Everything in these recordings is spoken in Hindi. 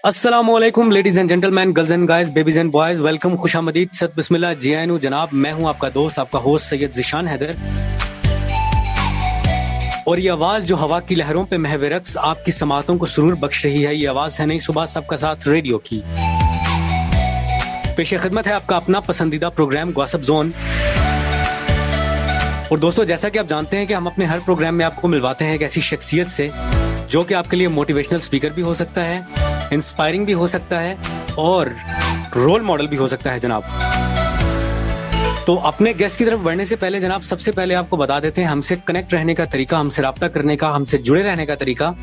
अस्सलामुअलैकुम ladies and gentleman, girls and guys, babies and boys, welcome, खुशामदीद, सत बिस्मिल्लाह, जी आयनु जनाब। मैं हूं आपका दोस्त, आपका होस्ट सैयद ज़िशान हैदर। और ये आवाज जो हवा की लहरों पे महवे रक्स आपकी समातों को सुरूर बख्श रही है, ये आवाज है नई सुबह सबका साथ रेडियो की। पेश खिदमत है आपका अपना पसंदीदा प्रोग्राम गॉसिप जोन। और दोस्तों, जैसा कि आप जानते हैं कि हम अपने हर प्रोग्राम में आपको मिलवाते हैं एक ऐसी शख्सियत से जो कि आपके लिए मोटिवेशनल स्पीकर भी हो सकता है, इंस्पायरिंग भी हो सकता है और रोल मॉडल भी हो सकता है जनाब। तो अपने गेस्ट की तरफ बढ़ने से पहले जनाब, सबसे पहले आपको बता देते हैं हमसे कनेक्ट रहने का तरीका, हमसे राब्ता करने का, हमसे जुड़े रहने का तरीका,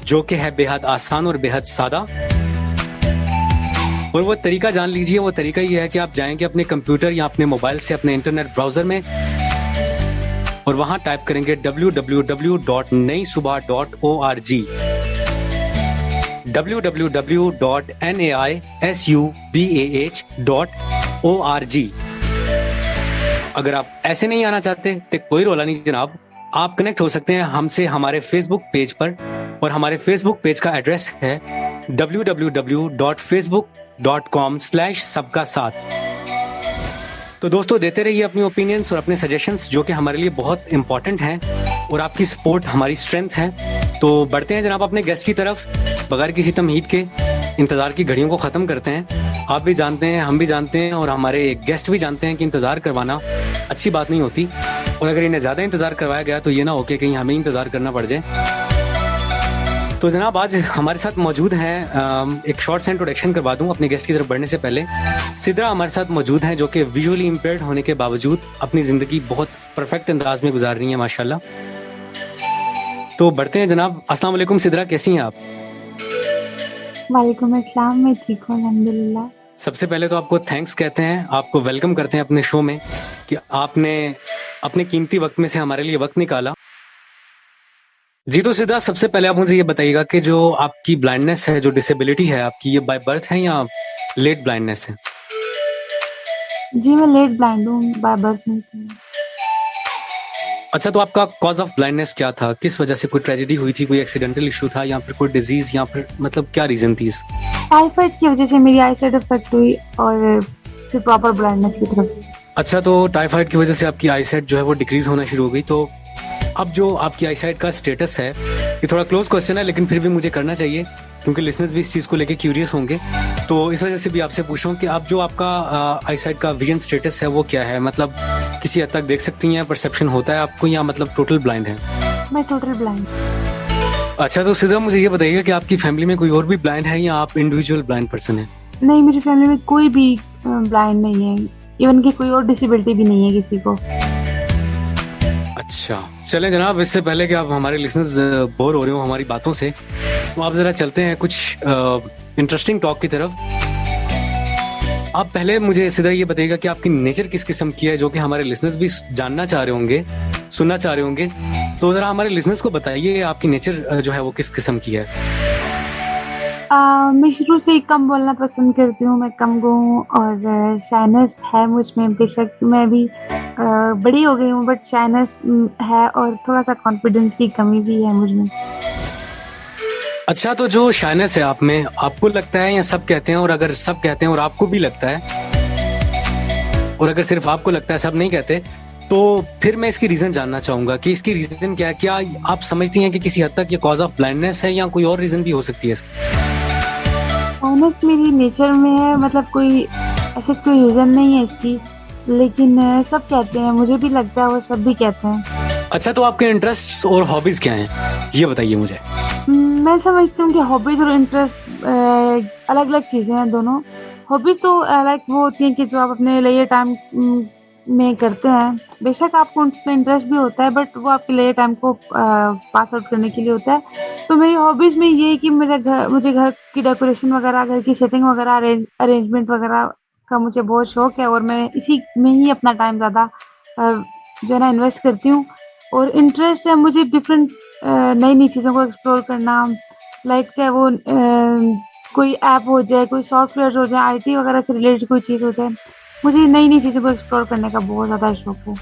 जो कि है बेहद आसान और बेहद सादा। और वो तरीका जान लीजिए, वो तरीका ये है कि आप जाएंगे अपने कंप्यूटर या अपने मोबाइल से अपने इंटरनेट ब्राउजर में और वहां टाइप करेंगे www.naisubah.org, www.naisubah.org। अगर आप ऐसे नहीं आना चाहते तो कोई रोला नहीं जनाब, आप कनेक्ट हो सकते हैं हमसे हमारे फेसबुक पेज पर। और हमारे फेसबुक पेज का एड्रेस है www.facebook.com/सबका साथ। तो दोस्तों, देते रहिए अपनी ओपिनियंस और अपने सजेशंस, जो कि हमारे लिए बहुत इंपॉर्टेंट हैं और आपकी सपोर्ट हमारी स्ट्रेंथ है। तो बढ़ते हैं जनाब अपने गेस्ट की तरफ, बगैर किसी तमहीद के इंतजार की घड़ियों को खत्म करते हैं। आप भी जानते हैं, हम भी जानते हैं और हमारे गेस्ट भी जानते हैं कि इंतजार करवाना अच्छी बात नहीं होती। और अगर इन्हें ज्यादा इंतजार करवाया गया तो ये ना हो कि कहीं हमें इंतजार करना पड़ जाए। तो जनाब, आज हमारे साथ मौजूद हैं, एक शॉर्ट सा इंट्रोडक्शन करवा दूं अपने गेस्ट की तरफ बढ़ने से पहले। सिद्रा हमारे साथ मौजूद हैं, जो कि विजुअली इम्पेयर्ड होने के बावजूद अपनी जिंदगी बहुत परफेक्ट अंदाज में गुजार रही हैं माशाल्लाह। तो बढ़ते हैं जनाब। अस्सलाम वालेकुम सिद्रा, कैसी हैं आप? वालेकुम अस्सलाम, मैं ठीक हूँ अल्हम्दुलिल्लाह। सबसे पहले तो आपको थैंक्स कहते हैं, आपको वेलकम करते हैं अपने शो में कि आपने अपने कीमती वक्त में से हमारे लिए वक्त निकाला। जी, तो सिद्रा, सबसे पहले आप मुझे ये बताइएगा कि जो आपकी ब्लाइंडनेस है, जो डिसेबिलिटी है आपकी, ये बाय बर्थ है या लेट ब्लाइंडनेस है? जी, मैं लेट ब्लाइंड हूँ, बाय बर्थ नहीं थी। अच्छा, तो आपका कॉज ऑफ ब्लाइंडनेस क्या था? किस वजह से? कोई ट्रेजेडी हुई थी, कोई एक्सीडेंटल इशू था या फिर कोई डिजीज, या फिर मतलब क्या रीजन थी इस? टाइफाइड की वजह से मेरी आई साइड अफेक्ट हुई और फिर प्रॉपर ब्लाइंडनेस की तरफ। अच्छा, तो टाइफाइड की वजह से आपकी आई साइट जो है वो डिक्रीज होना शुरू हो गई। तो अब जो आपकी आई साइट का स्टेटस है, ये थोड़ा क्लोज क्वेश्चन है लेकिन फिर भी मुझे करना चाहिए क्योंकि लिसनर्स भी इस चीज को लेके क्यूरियस होंगे। तो इस वजह से भी आपसे पूछ रहा हूँ कि आप जो आपका आई साइट का विजन स्टेटस है वो क्या है? मतलब किसी हद तक देख सकती हैं, परसेप्शन होता है आपको, या मतलब टोटल ब्लाइंड है? मैं टोटल ब्लाइंड। अच्छा, तो सीधा मुझे ये बताइए कि आपकी फैमिली में कोई और भी ब्लाइंड है या आप इंडिविजुअल ब्लाइंड पर्सन है? नहीं, मेरी फैमिली में कोई भी ब्लाइंड नहीं है, इवन की कोई और डिसेबिलिटी भी नहीं है किसी को। अच्छा, चलें जनाब, इससे पहले कि आप हमारे लिसनर्स बोर हो रहे हो हमारी बातों से, तो आप जरा चलते हैं कुछ इंटरेस्टिंग टॉक की तरफ। आप पहले मुझे सीधा ये बताइएगा कि आपकी नेचर किस किस्म की है, जो कि हमारे लिसनर्स भी जानना चाह रहे होंगे, सुनना चाह रहे होंगे। तो जरा हमारे लिसनर्स को बताइए आपकी नेचर जो है वो किस किस्म की है। मैं शुरू से ही कम बोलना पसंद करती हूँ, मैं कम गो हूँ और शाइनेस है मुझ में। बेशक मैं भी बड़ी हो गई हूँ बट शाइनेस है और थोड़ा सा कॉन्फिडेंस की कमी भी है मुझ में। अच्छा, तो जो शाइनेस है आप में, आपको लगता है या सब कहते हैं? और अगर सब कहते हैं और आपको भी लगता है, और अगर सिर्फ आपको लगता है, सब नहीं कहते, तो फिर मैं इसकी रीजन जानना चाहूंगा कि इसकी रीजन क्या है? क्या आप समझती हैं कि किसी हद तक ये कॉज ऑफ ब्लाइंडनेस है या कोई और रीजन भी हो सकती है इसकी? शाइनेस मेरी नेचर में है, मतलब कोई ऐसे कोई रीजन नहीं है इसकी, लेकिन सब कहते हैं, मुझे भी लगता है, वो सब भी कहते हैं। अच्छा, तो आपके इंटरेस्ट और हॉबीज क्या हैं, ये बताइए मुझे। मैं समझती हूँ कि हॉबीज और इंटरेस्ट अलग अलग चीजें हैं दोनों। हॉबीज तो लाइक वो होती हैं कि जो आप अपने लिए टाइम में करते हैं, बेशक आपको उसमें इंटरेस्ट भी होता है बट वो आपके लिए टाइम को पास आउट करने के लिए होता है। तो मेरी हॉबीज में ये है कि मुझे घर की डेकोरेशन वगैरह, घर की सेटिंग वगैरह, अरेंजमेंट वगैरह का मुझे बहुत शौक है और मैं इसी में ही अपना टाइम ज़्यादा जो है ना इन्वेस्ट करती हूँ। और इंटरेस्ट है मुझे डिफरेंट नई नई चीज़ों को एक्सप्लोर करना, लाइक चाहे वो कोई ऐप हो जाए, कोई सॉफ्टवेयर हो जाए, IT वगैरह से रिलेटेड कोई चीज़ हो जाए, मुझे नई नई चीज़ों को एक्सप्लोर करने का बहुत ज़्यादा शौक है।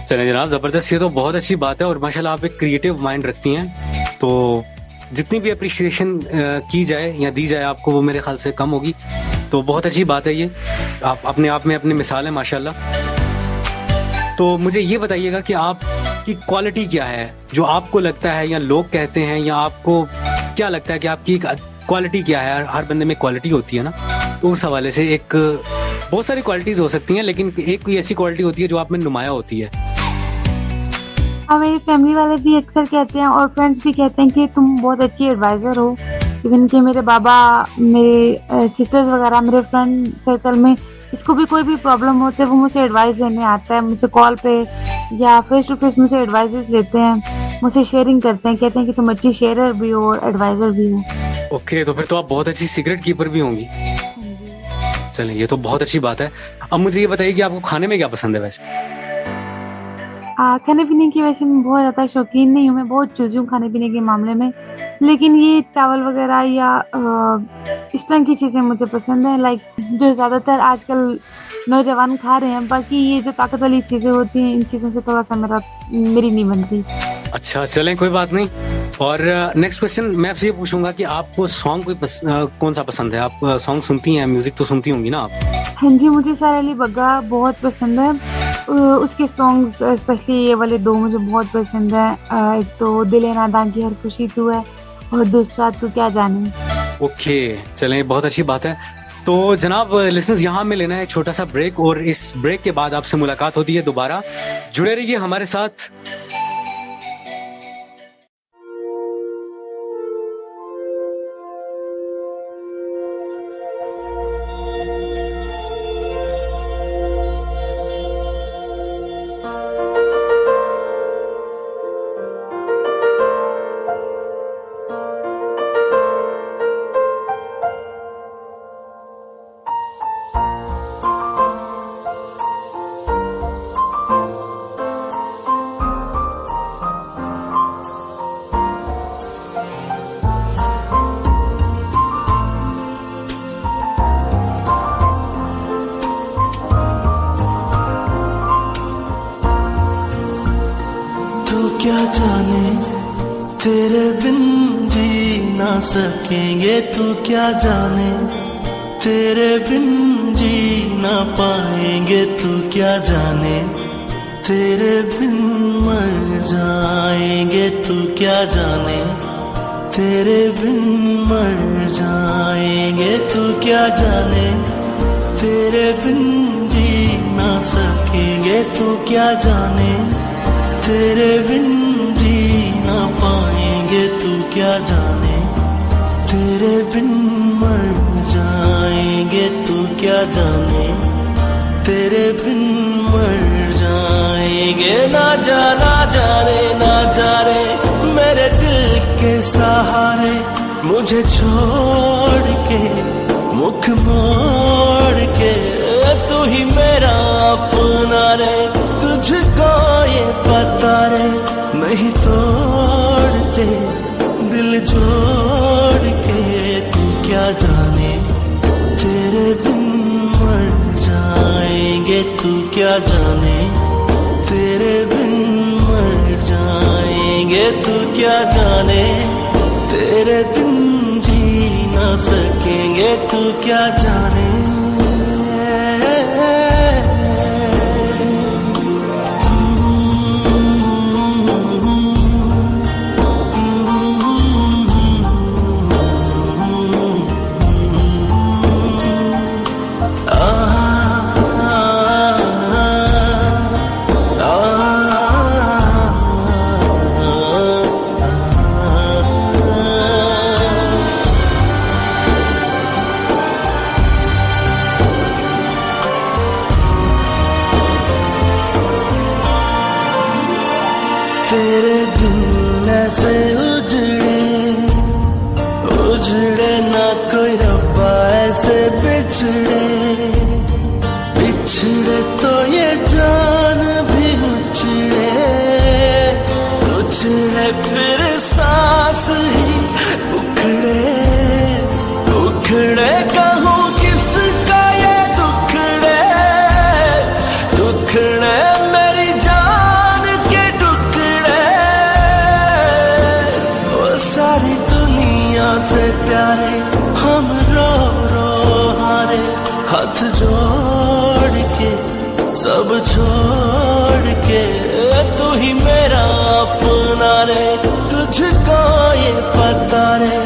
चलिए जनाब, जबरदस्त, ये तो बहुत अच्छी बात है और माशाल्लाह आप एक क्रिएटिव माइंड रखती हैं। तो जितनी भी अप्रिशिएशन की जाए या दी जाए आपको, वो मेरे ख्याल से कम होगी। तो बहुत अच्छी बात है ये, आप अपने आप में अपनी मिसाल है माशाल्लाह। तो मुझे ये बताइएगा कि आपकी क्वालिटी क्या है जो आपको लगता है, या लोग कहते हैं, या आपको क्या लगता है कि आपकी क्वालिटी क्या है? हर बंदे में क्वालिटी होती है ना, तो उस हवाले से एक बहुत सारी क्वालिटीज हो सकती हैं, लेकिन एक कोई ऐसी क्वालिटी होती है जो आप में नुमाया होती है। हाँ, मेरी फैमिली वाले भी अक्सर कहते हैं और फ्रेंड्स भी कहते हैं कि तुम बहुत अच्छी एडवाइज़र हो। इवन कि मेरे बाबा, मेरे सिस्टर्स वगैरह, मेरे फ्रेंड सर्कल में इसको भी कोई भी प्रॉब्लम होते है वो मुझसे एडवाइस लेने आता है, मुझे कॉल पे या फेस टू फेस मुझसे एडवाइसेस लेते हैं, मुझसे शेयरिंग करते हैं, कहते हैं कि तुम अच्छी शेयरर भी हो और एडवाइज़र भी हो। ओके, तो फिर तो आप बहुत अच्छी सिगरेट कीपर भी होंगी। चलिए, ये तो बहुत अच्छी बात है। अब मुझे ये बताइए कि आपको खाने में क्या पसंद है वैसे? खाने पीने की वैसे मैं बहुत ज़्यादा शौकीन नहीं हूँ, मैं बहुत चूज़ी हूँ खाने पीने के मामले में, लेकिन ये चावल वगैरह या इस तरह की चीज़ें मुझे पसंद है, लाइक जो ज़्यादातर आजकल नौजवान खा रहे हैं। बाकी ये जो ताकत वाली चीज़ें होती हैं, इन चीज़ों से थोड़ा सा मेरी नहीं बनती। अच्छा, चलें, कोई बात नहीं। और नेक्स्ट क्वेश्चन मैं आपसे ये पूछूंगा कि आपको सॉन्ग कौन सा पसंद है? आप सॉन्ग सुनती हैं, म्यूजिक तो सुनती होंगी ना आप? हाँ जी, मुझे सारा अली बग्गा बहुत पसंद है। उसके सॉन्ग्स स्पेशली ये वाले दो मुझे बहुत पसंद है। एक तो दिल है नादां की हर खुशी तू है, और दूसरा तू क्या जाने। ओके, चलें, बहुत अच्छी बात है। तो जनाब लिसनर्स, यहाँ में लेना है छोटा सा ब्रेक, और इस ब्रेक के बाद आपसे मुलाकात होती है दोबारा। जुड़े रहिए हमारे साथ। क्या जाने तेरे बिन जी ना सकेंगे, तू क्या जाने तेरे बिन जी ना पाएंगे, तू क्या जाने तेरे बिन मर जाएंगे, तू क्या जाने तेरे बिन मर जाएंगे, तू क्या जाने तेरे बिन जी ना सकेंगे, तू क्या जाने तेरे बिन जी ना पाएंगे, तू क्या जाने तेरे बिन मर जाएंगे, तू क्या जाने तेरे बिन मर जाएंगे। ना जा रे मेरे दिल के सहारे, मुझे छोड़ के मुख मोड़ के, तू ही मेरा अपना रे, तुझको ये पता रे, नहीं तोड़ते दिल जोड़ के, तू क्या जाने तेरे बिन मर जाएंगे, तू क्या जाने तेरे बिन मर जाएंगे, तू क्या जाने तेरे बिन जी ना सकेंगे, तू क्या जाने। तेरे बिन ऐसे उजड़े ना कोई रब्बा, ऐसे बिछड़े तो ये जान भी उछड़े फिर सांस ही उखड़े कहूँ किसका ये दुखड़े मेरी जान के टुकड़े, वो सारी हाथ जोड़ के सब छोड़ के तू ही मेरा अपना रे, तुझको ये पता रे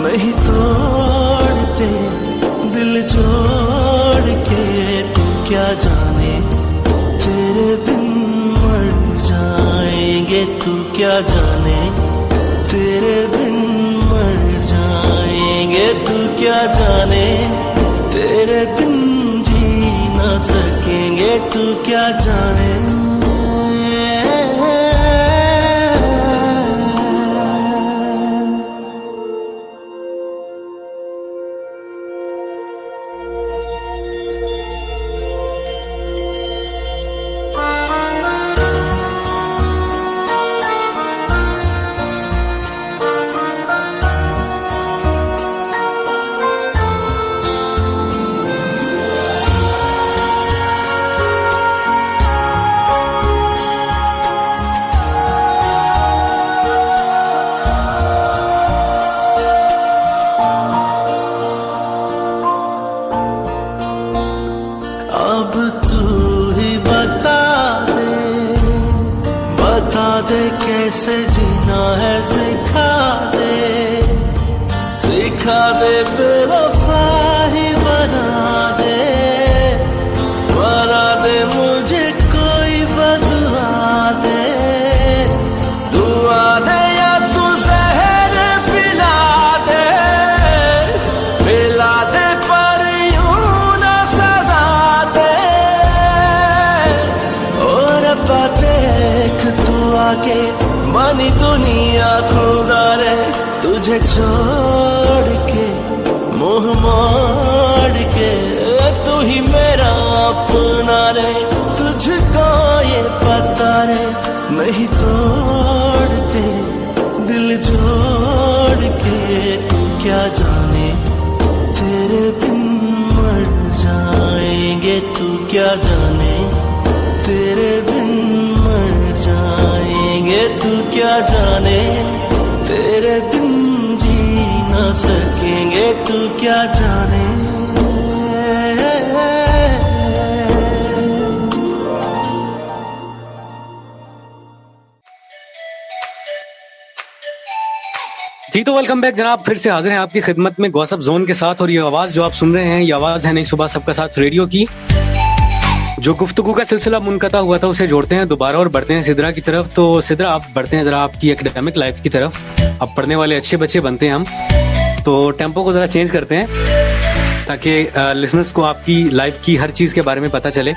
नहीं तोड़ते दिल जोड़ के। तू क्या जाने तेरे बिन मर जाएंगे, तू क्या जाने तेरे बिन मर जाएंगे, तू क्या जाने तेरे बिन जी ना सकेंगे, तू क्या जाने। अब तू ही बता दे कैसे जीना है, सिखा दे बेवफा ही बना दे मुझे कोई बदला दे। तू आ दे या तू जहर पिला दे पर यूं ना सजा दे। और देख तू आके मानी दुनिया खुदा रे, तुझे छोड़ के मुंह मोड़ के तू ही मेरा अपना रे, तुझको ये पता रे नहीं तोड़ते दिल जोड़ के। तू क्या जाने तेरे बिन मर जाएंगे, तू क्या जाने तेरे बिन मर जाएंगे, तू क्या जाने तेरे बिन जी ना सकेंगे, तू क्या जाने। जी तो वेलकम बैक जनाब, फिर से हाजिर हैं आपकी खिदमत में गॉसिप जोन के साथ। और ये आवाज जो आप सुन रहे हैं, ये आवाज है नई सुबह सबका साथ रेडियो की। जो गुफ्तगू का सिलसिला मुनक़ता हुआ था उसे जोड़ते हैं दोबारा और बढ़ते हैं सिद्रा की तरफ। तो सिद्रा, आप बढ़ते हैं जरा आपकी एकेडमिक लाइफ की तरफ। अब पढ़ने वाले अच्छे बच्चे बनते हैं हम, तो टेम्पो को जरा चेंज करते हैं ताकि लिसनर्स को आपकी लाइफ की हर चीज के बारे में पता चले।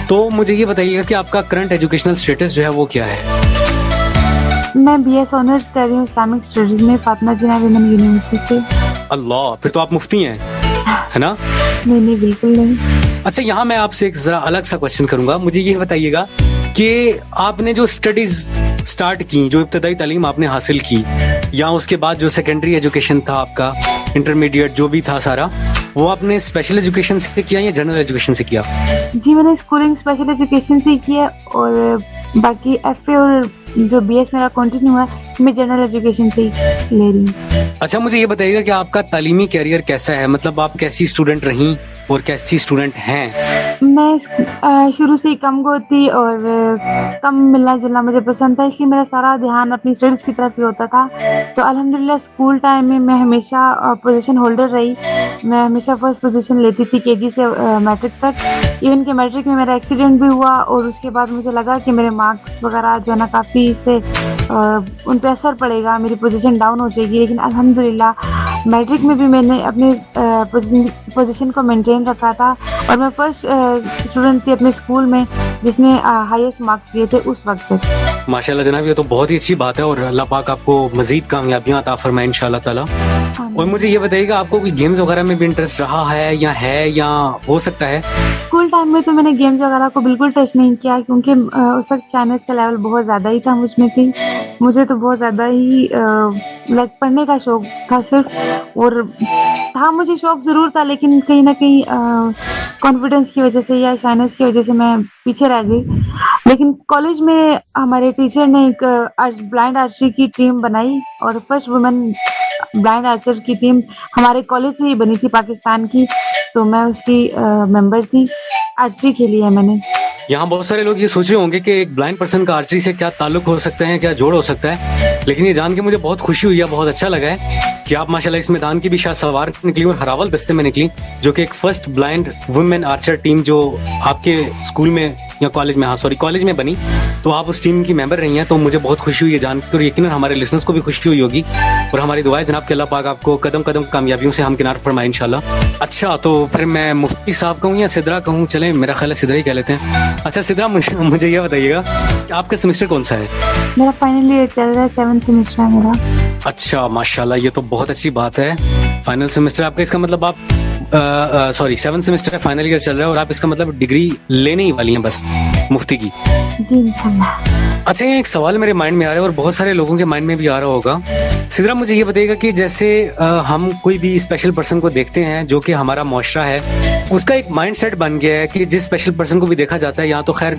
तो मुझे ये बताइएगा कि आपका करंट एजुकेशनल स्टेटस जो है वो क्या है? मैं BS ऑनर्स कर रही हूँ इस्लामिक स्टडीज में फातिमा जिन्ना विमेन यूनिवर्सिटी से। अल्लाह, फिर तो आप मुफ्ती हैं, है ना? नहीं बिल्कुल नहीं। अच्छा, यहाँ मैं आपसे एक जरा अलग सा क्वेश्चन करूंगा। मुझे ये बताइएगा कि आपने जो स्टडीज स्टार्ट की, जो इब्तदाई तालीम आपने हासिल की, या उसके बाद जो सेकेंडरी एजुकेशन था आपका, इंटरमीडिएट जो भी था सारा, वो आपने स्पेशल एजुकेशन से किया या जनरल एजुकेशन से किया? जी मैंने स्कूलिंग स्पेशल एजुकेशन से किया और बाकी FA और जो BS मेरा कंटिन्यू है मैं जनरल एजुकेशन से ही ले रही हूँ। अच्छा, मुझे ये बताइएगा कि आपका तालीमी कैरियर कैसा है? मतलब आप कैसी स्टूडेंट रहीं और कैसी स्टूडेंट हैं? मैं शुरू से ही कम गो थी और कम मिलना जुलना मुझे पसंद था, इसलिए मेरा सारा ध्यान अपनी स्टडीज की तरफ ही होता था। तो अल्हम्दुलिल्लाह स्कूल टाइम में मैं हमेशा पोजीशन होल्डर रही। मैं हमेशा फर्स्ट पोजीशन लेती थी KG से मैट्रिक तक। इवन के मैट्रिक में मेरा एक्सीडेंट भी हुआ और उसके बाद मुझे लगा कि मेरे मार्क्स वगैरह जो है ना काफ़ी से उन पर असर पड़ेगा, मेरी पोजीशन डाउन हो जाएगी। लेकिन अल्हम्दुलिल्लाह मैट्रिक में भी मैंने अपने पोजीशन को मेंटेन रखा था और मैं फर्स्ट स्टूडेंट थी अपने स्कूल में जिसने हाईएस्ट मार्क्स दिए थे उस वक्त तक। माशाल्लाह जनाब, ये तो बहुत ही अच्छी बात है और अल्लाह पाक आपको मजीद कामयाबियां अता फरमाए इंशाल्लाह ताला। और मुझे ये बताइएगा, आपको कोई गेम्स वगैरह में भी इंटरेस्ट रहा है या हो सकता है? स्कूल टाइम में तो मैंने गेम्स वगैरह को बिल्कुल टच नहीं किया क्योंकि उस वक्त चाइनीज का लेवल बहुत ज़्यादा ही था मुझमें थी। मुझे तो बहुत ज़्यादा ही लाइक पढ़ने का शौक था सिर्फ, और था मुझे शौक ज़रूर था लेकिन कहीं ना कहीं कॉन्फिडेंस की वजह से या चाइनीज की वजह से मैं पीछे रह गई। लेकिन कॉलेज में हमारे टीचर ने एक ब्लाइंड आर्चरी की टीम बनाई और फर्स्ट वुमेन ब्लाइंड आर्चर की टीम हमारे कॉलेज से ही बनी थी पाकिस्तान की। तो मैं उसकी मेंबर थी। आर्चरी खेली है मैंने। यहाँ बहुत सारे लोग ये सोच रहे होंगे कि एक ब्लाइंड पर्सन का आर्चरी से क्या ताल्लुक हो सकता है, क्या जोड़ हो सकता है, लेकिन ये जान के मुझे बहुत खुशी हुई है, बहुत अच्छा लगा है कि आप माशाल्लाह इस मैदान की भी शायद सवार निकली और हरावल दस्ते में निकली, जो कि एक first blind women Archer team जो आपके स्कूल में या कॉलेज में, कॉलेज में बनी, तो आप उस टीम की मेंबर रही हैं। तो मुझे बहुत खुशी हुई है जानकर, और यकीनन हमारे लिसनर्स को भी खुशी हुई होगी। और हमारी दुआएं जनाब कि अल्लाह पाक आपको कदम कदम कामयाबियों से हम किनार फरमाए इंशाल्लाह। अच्छा, तो फिर मैं मुफ्ती साहब कहूँ या सिद्रा कहूँ? चले, मेरा ख्याल है सिद्रा ही कह लेते हैं। अच्छा सिद्रा, मुझे ये बताइएगा कि आपका सेमेस्टर कौन सा है? मेरा फाइनल ईयर चल रहा है, 7th सेमेस्टर है मेरा। अच्छा, माशाल्लाह, ये तो बहुत अच्छी बात है। फाइनल सेमेस्टर आपका, इसका मतलब आप 7th सेमेस्टर फाइनल ईयर चल रहा है और आप इसका मतलब डिग्री लेने ही वाली हैं बस मुफ्ती की? जी इंशाल्लाह। अच्छा, ये एक सवाल मेरे माइंड में आ रहा है और बहुत सारे लोगों के माइंड में भी आ रहा होगा। सिद्रा, मुझे ये बताइएगा कि जैसे हम कोई भी स्पेशल पर्सन को देखते हैं जो कि हमारा मुआशरा है, उसका एक माइंडसेट बन गया है कि जिस स्पेशल पर्सन को भी देखा जाता है, यहाँ तो खैर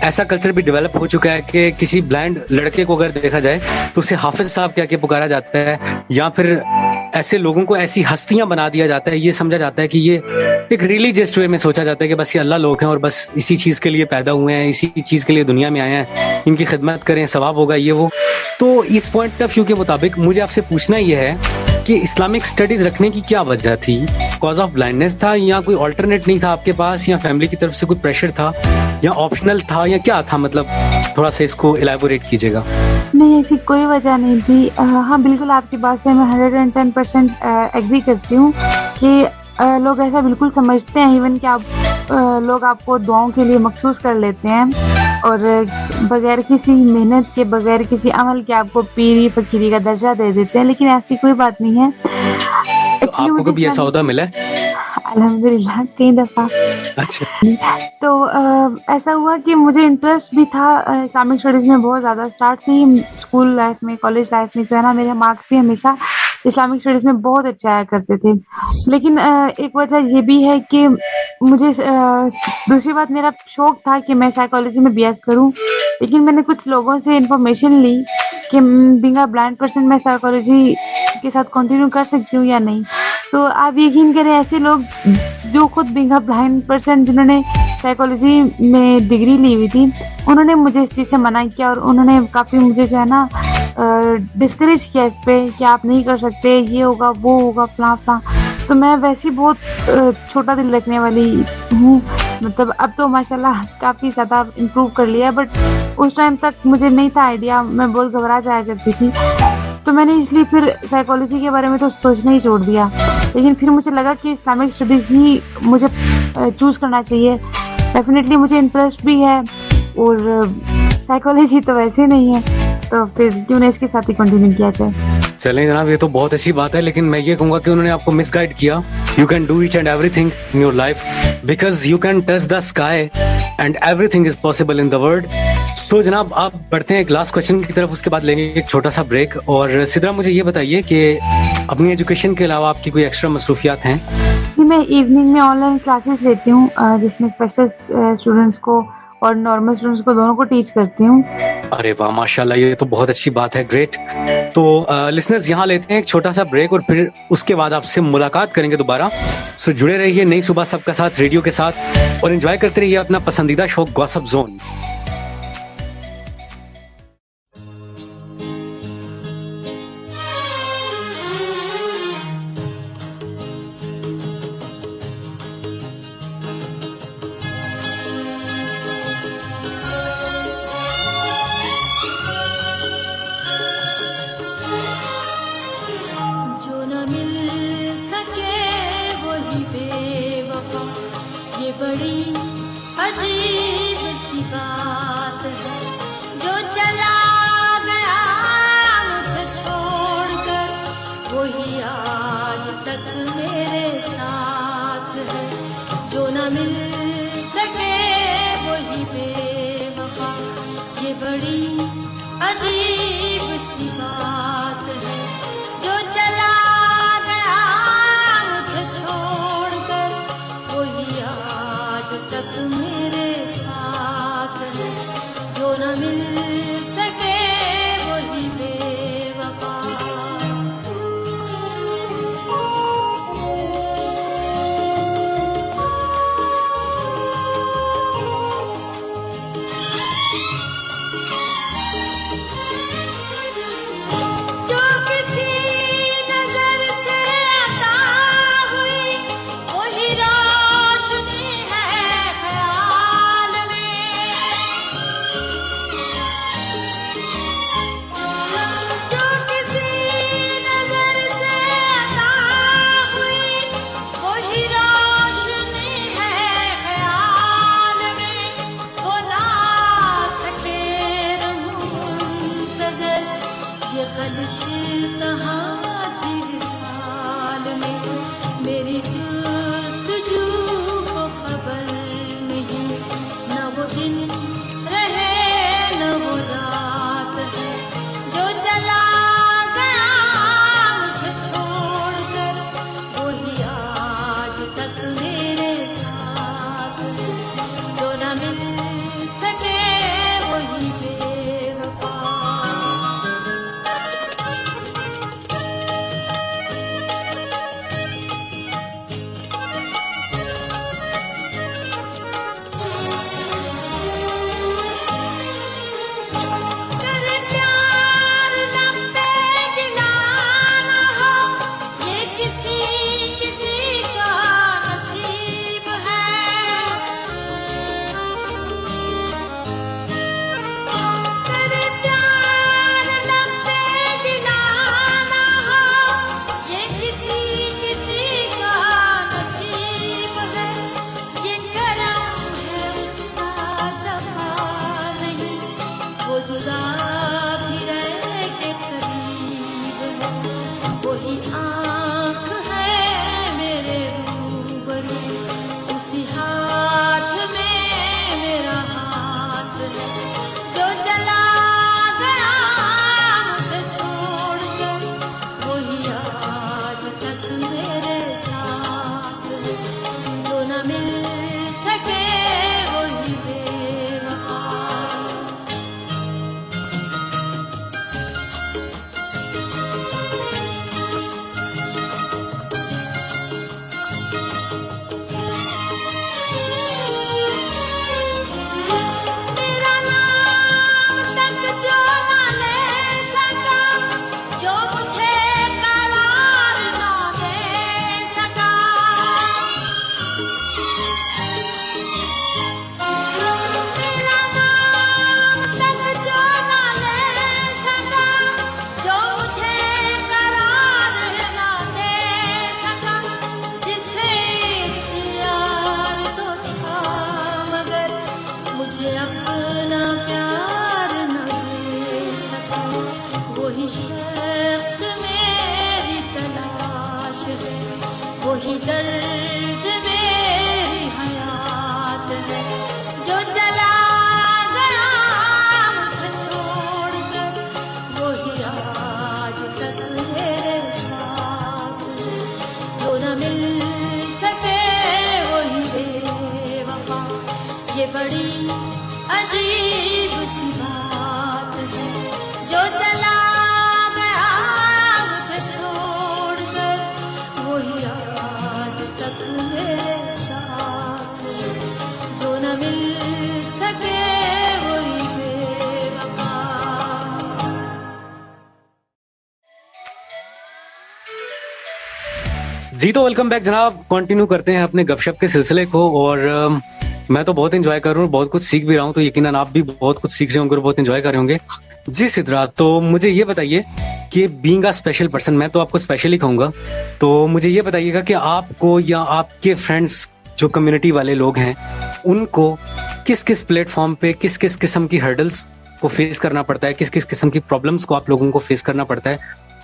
ऐसा कल्चर भी डेवलप हो चुका है कि किसी ब्लाइंड लड़के को अगर देखा जाए तो उसे हाफिज साहब क्या क्या पुकारा जाता है, या फिर ऐसे लोगों को ऐसी हस्तियां बना दिया जाता है, ये समझा जाता है कि ये एक रिलीजियस वे में सोचा जाता है कि बस ये अल्लाह लोग हैं और बस इसी चीज के लिए पैदा हुए हैं, इसी चीज के लिए दुनिया में आए हैं, इनकी खिदमत करें, सवाब होगा, ये वो। तो इस पॉइंट ऑफ व्यू के मुताबिक मुझे आपसे पूछना ये है कि इस्लामिक स्टडीज रखने की क्या वजह थी? कॉज ऑफ ब्लाइंडनेस था, या कोई ऑल्टरनेट नहीं था आपके पास, या फैमिली की तरफ से कोई प्रेशर था, या ऑप्शनल था, या क्या था? मतलब थोड़ा सा इसको इलैबोरेट कीजिएगा। नहीं, ऐसी कोई वजह नहीं थी। हाँ, बिल्कुल आपकी बात से मैं 110% एग्री करती हूँ कि लोग ऐसा बिल्कुल समझते हैं, इवन कि आप लोग आपको दुआओं के लिए मखसूस कर लेते हैं और बगैर किसी मेहनत के, बगैर किसी अमल के आपको पीरी फकीरी का दर्जा दे देते हैं, लेकिन ऐसी कोई बात नहीं है। तो आपको कभी ऐसा सौदा मिला है? अल्हम्दुलिल्लाह, कई दफा। अच्छा। तो ऐसा हुआ कि मुझे इंटरेस्ट भी था इस्लामिक स्टडीज में बहुत ज़्यादा। स्टार्ट से ही स्कूल लाइफ में, कॉलेज लाइफ में जो है ना, मेरे मार्क्स भी हमेशा इस्लामिक स्टडीज में बहुत अच्छे आया करते थे। लेकिन एक वजह ये भी है कि मुझे दूसरी बात, मेरा शौक था कि मैं साइकोलॉजी में BS करूं, लेकिन मैंने कुछ लोगों से इन्फॉर्मेशन ली कि बीइंग अ ब्लाइंड पर्सन मैं साइकोलॉजी के साथ कंटिन्यू कर सकती हूँ या नहीं। तो आप यकीन करें, ऐसे लोग जो खुद बीइंग अ ब्लाइंड पर्सन जिन्होंने साइकोलॉजी में डिग्री ली हुई थी, उन्होंने मुझे इस चीज़ से मना किया और उन्होंने काफ़ी मुझे जो है ना डिस्करेज किया इस पे कि आप नहीं कर सकते, ये होगा, वो होगा, फलां। तो मैं वैसे बहुत छोटा दिल रखने वाली हूँ। मतलब अब तो माशाल्लाह काफ़ी ज़्यादा इम्प्रूव कर लिया, बट उस टाइम तक मुझे नहीं था आइडिया, मैं बहुत घबरा जाया करती थी। तो मैंने इसलिए फिर साइकोलॉजी के बारे में तो सोचना ही छोड़ दिया। लेकिन फिर मुझे लगा कि इस्लामिक स्टडीज़ ही मुझे चूज़ करना चाहिए। डेफिनेटली मुझे इंटरेस्ट भी है और साइकोलॉजी तो वैसे नहीं है, तो फिर क्यों नहीं इसके साथ ही कंटिन्यू किया जाए। चलें जनाब, ये तो बहुत अच्छी बात है, लेकिन मैं ये कहूँगा कि उन्होंने आपको मिसगाइड किया। You can do each and everything in your life because you can touch the sky and everything is possible in the world. So जनाब, आप बढ़ते हैं एक लास्ट क्वेश्चन की तरफ, उसके बाद लेंगे एक छोटा सा ब्रेक। और सिद्रा, मुझे ये बताइए कि अपनी एजुकेशन के अलावा आपकी कोई एक्स्ट्रा मसरूफियात हैं? मैं इवनिंग में ऑनलाइन क्लासेस लेती हूँ जिसमें स्पेशल स्टूडेंट्स को और नॉर्मल स्टूडेंट्स को दोनों को टीच करती हूँ। अरे वाह, माशाल्लाह, ये तो बहुत अच्छी बात है, ग्रेट। तो लिसनर्स, यहाँ लेते हैं एक छोटा सा ब्रेक और फिर उसके बाद आपसे मुलाकात करेंगे दोबारा। सो जुड़े रहिए नई सुबह सबका साथ रेडियो के साथ और एंजॉय करते रहिए अपना पसंदीदा शो गॉसिप जोन। ये बड़ी अजीब सी बात है, जो चला गया मुझे छोड़कर, वही आज तक मेरे साथ है, जो न मिल सके वही बेवफा। जी तो वेलकम बैक जनाब। कंटिन्यू करते हैं अपने गपशप के सिलसिले को और मैं तो बहुत एंजॉय कर रहा हूँ, बहुत कुछ सीख भी रहा हूँ, तो यकीनन आप भी बहुत कुछ सीख रहे होंगे और बहुत एंजॉय कर रहे होंगे। जी सिद्रा, तो मुझे ये बताइए कि बीइंग अ स्पेशल पर्सन, मैं तो आपको स्पेशली कहूंगा, तो मुझे ये बताइएगा कि आपको या आपके फ्रेंड्स जो कम्युनिटी वाले लोग हैं उनको किस किस प्लेटफॉर्म पे किस किस किस्म की हर्डल्स को फेस करना पड़ता है, किस किस किस्म की प्रॉब्लम्स को आप लोगों को फेस करना पड़ता है,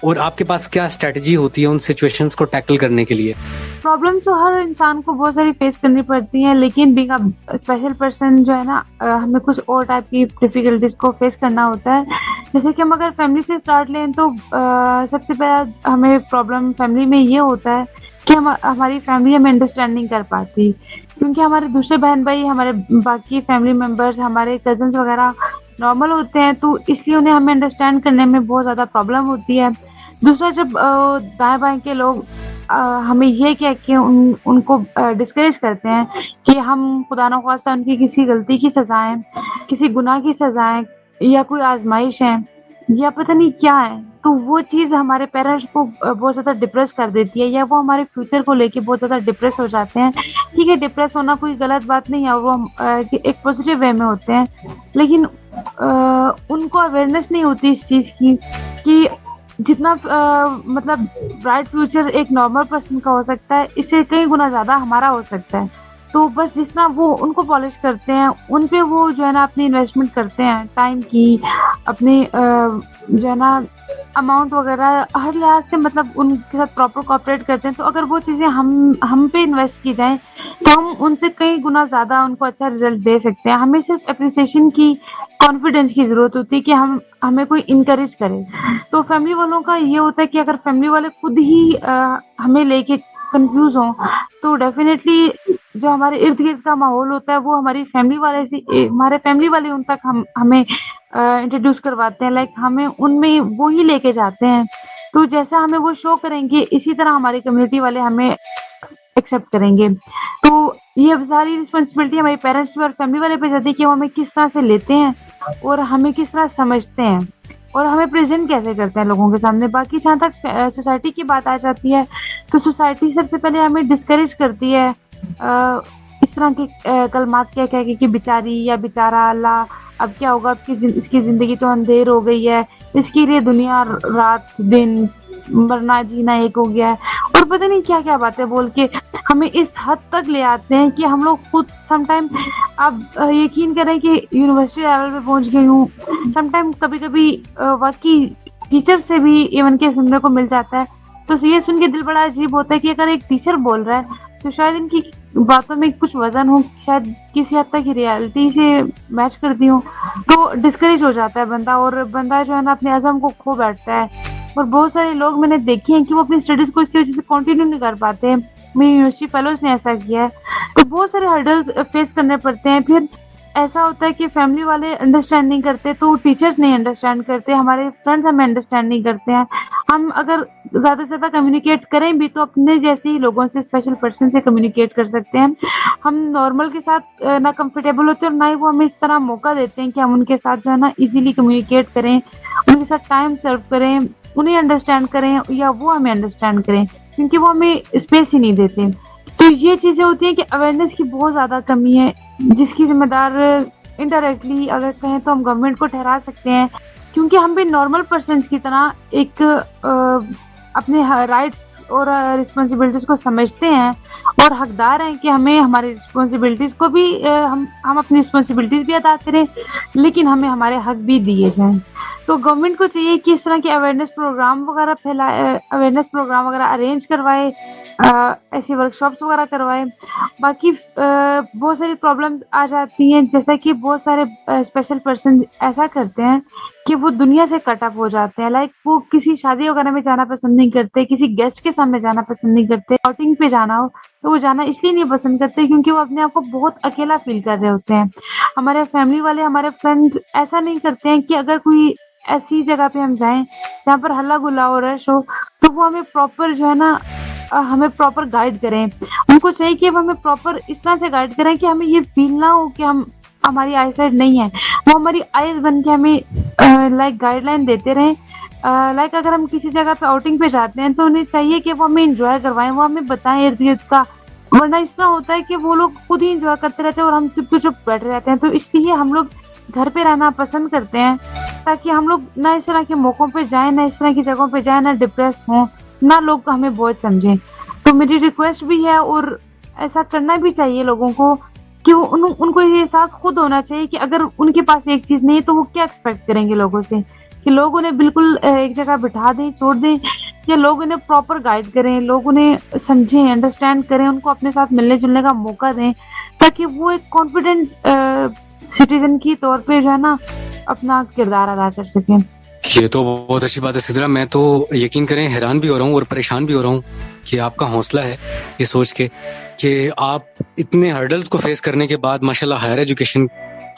और आपके पास क्या स्ट्रेटजी होती है उन सिचुएशंस को टैकल करने के लिए? प्रॉब्लम तो हर इंसान को बहुत सारी फेस करनी पड़ती हैं, लेकिन बीइंग अ स्पेशल पर्सन जो है ना, हमें कुछ और टाइप की डिफिकल्टीज को फेस करना होता है। जैसे कि हम अगर फैमिली से स्टार्ट लें तो सबसे पहला हमें प्रॉब्लम फैमिली में ये होता है कि हमारी फैमिली हमें अंडरस्टैंड नहीं कर पाती, क्योंकि हमारे दूसरे बहन भाई, हमारे बाकी फैमिली मेम्बर्स, हमारे कजन्स वगैरह नॉर्मल होते हैं, तो इसलिए उन्हें हमें अंडरस्टैंड करने में बहुत ज़्यादा प्रॉब्लम होती है। दूसरा, जब दाएं बाएं के लोग हमें ये कह के उनको डिस्करेज करते हैं कि हम खुदा न ख्वास्ता उनकी किसी गलती की सजाएं, किसी गुनाह की सजाएं, या कोई आजमाइश है या पता नहीं क्या है, तो वो चीज़ हमारे पेरेंट्स को बहुत ज़्यादा डिप्रेस कर देती है, या वो हमारे फ्यूचर को लेके बहुत ज़्यादा डिप्रेस हो जाते हैं। ठीक है, डिप्रेस होना कोई गलत बात नहीं है, वो एक पॉजिटिव वे में होते हैं, लेकिन उनको अवेयरनेस नहीं होती इस चीज़ की कि जितना मतलब ब्राइट फ्यूचर एक नॉर्मल पर्सन का हो सकता है, इससे कई गुना ज़्यादा हमारा हो सकता है। तो बस जितना वो उनको पॉलिश करते हैं, उन पे वो जो है ना अपनी इन्वेस्टमेंट करते हैं, टाइम की, अपनी जो है ना अमाउंट वगैरह, हर लिहाज से मतलब उनके साथ प्रॉपर कोऑपरेट करते हैं। तो अगर वो चीज़ें हम पे इन्वेस्ट की जाएं तो हम उनसे कई गुना ज़्यादा उनको अच्छा रिजल्ट दे सकते हैं। हमें सिर्फ अप्रिसिएशन की, कॉन्फिडेंस की ज़रूरत होती है कि हमें कोई इनकरेज करे। तो फैमिली वालों का ये होता है कि अगर फैमिली वाले खुद ही हमें लेके कंफ्यूज हों, तो डेफिनेटली जो हमारे इर्द गिर्द का माहौल होता है वो हमारे फैमिली वाले उन तक हमें इंट्रोड्यूस करवाते हैं, लाइक हमें उनमें वो ही लेके जाते हैं। तो जैसा हमें वो शो करेंगे, इसी तरह हमारी कम्युनिटी वाले हमें एक्सेप्ट करेंगे। तो ये सारी रिस्पॉन्सिबिलिटी हमारे पेरेंट्स और फैमिली वाले पे जाती है कि वो हमें किस तरह से लेते हैं और हमें किस तरह समझते हैं और हमें प्रेजेंट कैसे करते हैं लोगों के सामने। बाकी जहाँ तक सोसाइटी की बात आ जाती है, तो सोसाइटी सबसे पहले हमें डिस्करेज करती है इस तरह के कलमात क्या कह के कि बेचारी या बेचारा, अल्लाह अब क्या होगा, इसकी ज़िंदगी तो अंधेर हो गई है, इसके लिए दुनिया रात दिन मरना जीना एक हो गया है, और पता नहीं क्या क्या बातें बोल के हमें इस हद तक ले आते हैं कि हम लोग खुद समटाइम, आप यकीन करें कि यूनिवर्सिटी लेवल पे पहुंच गई हूँ, समटाइम कभी कभी वाकई टीचर से भी इवन के सुनने को मिल जाता है। तो ये सुन के दिल बड़ा अजीब होता है कि अगर एक टीचर बोल रहा है तो शायद इनकी बातों में कुछ वजन हो, शायद किसी हद तक रियलिटी से मैच करती हूँ। तो डिस्करेज हो जाता है बंदा, और बंदा जो है ना अपने अज़म को खो बैठता है। और बहुत सारे लोग मैंने देखे हैं कि वो अपनी स्टडीज को इसी वजह से कंटिन्यू नहीं कर पाते हैं। मेरी यूनिवर्सिटी फेलोज ने ऐसा किया है। तो बहुत सारे हर्डल्स फेस करने पड़ते हैं। फिर ऐसा होता है कि फैमिली वाले अंडरस्टैंड नहीं करते, तो टीचर्स नहीं अंडरस्टैंड करते, हमारे फ्रेंड्स हमें अंडरस्टैंड नहीं करते हैं। हम अगर ज़्यादा से ज़्यादा कम्युनिकेट करें भी तो अपने जैसे ही लोगों से, स्पेशल पर्सन से कम्युनिकेट कर सकते हैं। हम नॉर्मल के साथ ना कंफर्टेबल होते और ना ही वो हमें इस तरह मौका देते हैं कि हम उनके साथ जो है ना इजीली कम्युनिकेट करें, उनके साथ टाइम सर्व करें, उन्हें अंडरस्टैंड करें या वो हमें अंडरस्टैंड करें, क्योंकि वो हमें स्पेस ही नहीं देते। तो ये चीज़ें होती हैं कि अवेयरनेस की बहुत ज़्यादा कमी है, जिसकी जिम्मेदार इनडायरेक्टली अगर कहें तो हम गवर्नमेंट को ठहरा सकते हैं, क्योंकि हम भी नॉर्मल पर्सन्स की तरह एक अपने राइट्स और रिस्पॉन्सिबिलिटीज़ को समझते हैं और हकदार हैं कि हमें हमारी रिस्पॉन्सिबिलिटीज़ को भी हम अपनी रिस्पॉन्सिबिलिटीज़ भी अदा करें, लेकिन हमें हमारे हक भी दिए जाएं। तो गवर्नमेंट को चाहिए कि इस तरह के अवेयरनेस प्रोग्राम वगैरह अरेंज करवाए, ऐसी वर्कशॉप्स वगैरह करवाए। बाकी बहुत सारी प्रॉब्लम्स आ जाती हैं, जैसा कि बहुत सारे स्पेशल पर्सन ऐसा करते हैं कि वो दुनिया से कट ऑफ हो जाते हैं। लाइक वो किसी शादी वगैरह में जाना पसंद नहीं करते, किसी गेस्ट के सामने जाना पसंद नहीं करते, आउटिंग पे जाना हो तो वो जाना इसलिए नहीं पसंद करते क्योंकि वो अपने आप को बहुत अकेला फ़ील कर रहे होते हैं। हमारे फैमिली वाले, हमारे फ्रेंड्स ऐसा नहीं करते हैं कि अगर कोई ऐसी जगह पे हम जाएँ, जहाँ पर हल्ला-गुल्ला हो, रश हो, तो वो हमें प्रॉपर जो है ना हमें प्रॉपर गाइड करें। उनको चाहिए कि वो हमें प्रॉपर इस तरह से गाइड करें कि हमें ये फ़ील ना हो कि हमारी आईसाइट नहीं है। वो हमारी आइज़ बन के हमें लाइक गाइडलाइन देते रहें। लाइक अगर हम किसी जगह पे आउटिंग पे जाते हैं तो उन्हें चाहिए कि वो हमें एन्जॉय करवाएँ, वो हमें बताएँ इर्द-गिर्द का। वरना इस तरह होता है कि वो लोग खुद ही एन्जॉय करते रहते हैं और हम चुप के चुप बैठे रहते हैं। तो इसलिए हम लोग घर पे रहना पसंद करते हैं ताकि हम लोग ना इस तरह के मौकों पे जाएँ, ना इस तरह की जगहों पे जाएँ, ना डिप्रेस हों, ना लोग हमें बोझ समझें। तो मेरी रिक्वेस्ट भी है और ऐसा करना भी चाहिए लोगों को कि उनको ये एहसास खुद होना चाहिए कि अगर उनके पास एक चीज़ नहीं है तो वो क्या एक्सपेक्ट करेंगे लोगों से, कि लोग उन्हें बिल्कुल एक जगह बिठा दें, छोड़ दें, या लोग उन्हें प्रॉपर गाइड करें, लोग उन्हें समझें, अंडरस्टैंड करें, उनको अपने साथ मिलने-जुलने का मौका दें ताकि वो एक कॉन्फिडेंट सिटीज़न के तौर पे जो है ना अपना किरदार अदा कर सकें। ये तो बहुत अच्छी बात है सिद्रा। मैं तो यकीन करें हैरान भी हो रहा हूँ और परेशान भी हो रहा हूँ कि आपका हौसला है ये सोच के कि आप इतने हर्डल्स को फेस करने के बाद माशाल्लाह हायर एजुकेशन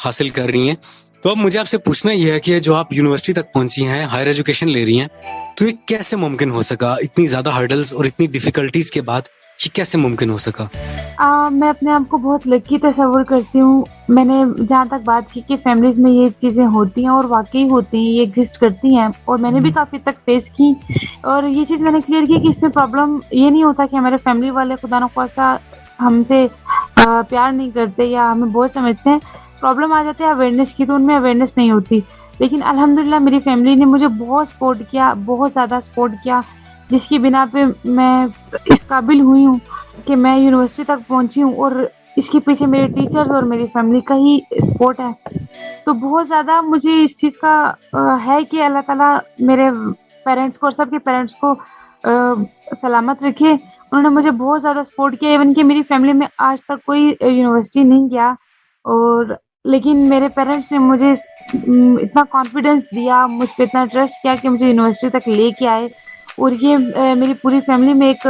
हासिल कर रही हैं। तो अब मुझे आपसे पूछना ये है कि जो आप यूनिवर्सिटी तक पहुंची हैं, हायर एजुकेशन ले रही हैं, तो ये कैसे मुमकिन हो सका? इतनी ज्यादा हर्डल्स और इतनी डिफिकल्टीज के बाद ये कैसे मुमकिन हो सका? मैं अपने आप को बहुत लकी तस्वुर करती हूँ। मैंने जहाँ तक बात की कि फैमिलीज़ में ये चीज़ें होती हैं और वाक़ई होती हैं, ये एग्ज़िस्ट करती हैं और मैंने भी काफ़ी तक फेस की और ये चीज़ मैंने क्लियर की कि इसमें प्रॉब्लम ये नहीं होता कि हमारे फैमिली वाले खुदा न ख़ास्ता हमसे प्यार नहीं करते या हमें बोझ समझते हैं। प्रॉब्लम आ जाती है अवेयरनेस की, तो उनमें अवेयरनेस नहीं होती। लेकिन अल्हम्दुलिल्लाह मेरी फैमिली ने मुझे बहुत सपोर्ट किया, बहुत ज़्यादा सपोर्ट किया, जिसकी बिना पे मैं इस काबिल हुई हूँ कि मैं यूनिवर्सिटी तक पहुँची हूँ और इसके पीछे मेरे टीचर्स और मेरी फैमिली का ही सपोर्ट है। तो बहुत ज़्यादा मुझे इस चीज़ का है कि अल्लाह ताला मेरे पेरेंट्स को और सबके पेरेंट्स को सलामत रखे। उन्होंने मुझे बहुत ज़्यादा सपोर्ट किया, इवन कि मेरी फैमिली में आज तक कोई यूनिवर्सिटी नहीं गया और लेकिन मेरे पेरेंट्स ने मुझे इतना कॉन्फिडेंस दिया, मुझ पे इतना ट्रस्ट किया कि मुझे यूनिवर्सिटी तक लेके आए और ये मेरी पूरी फैमिली में एक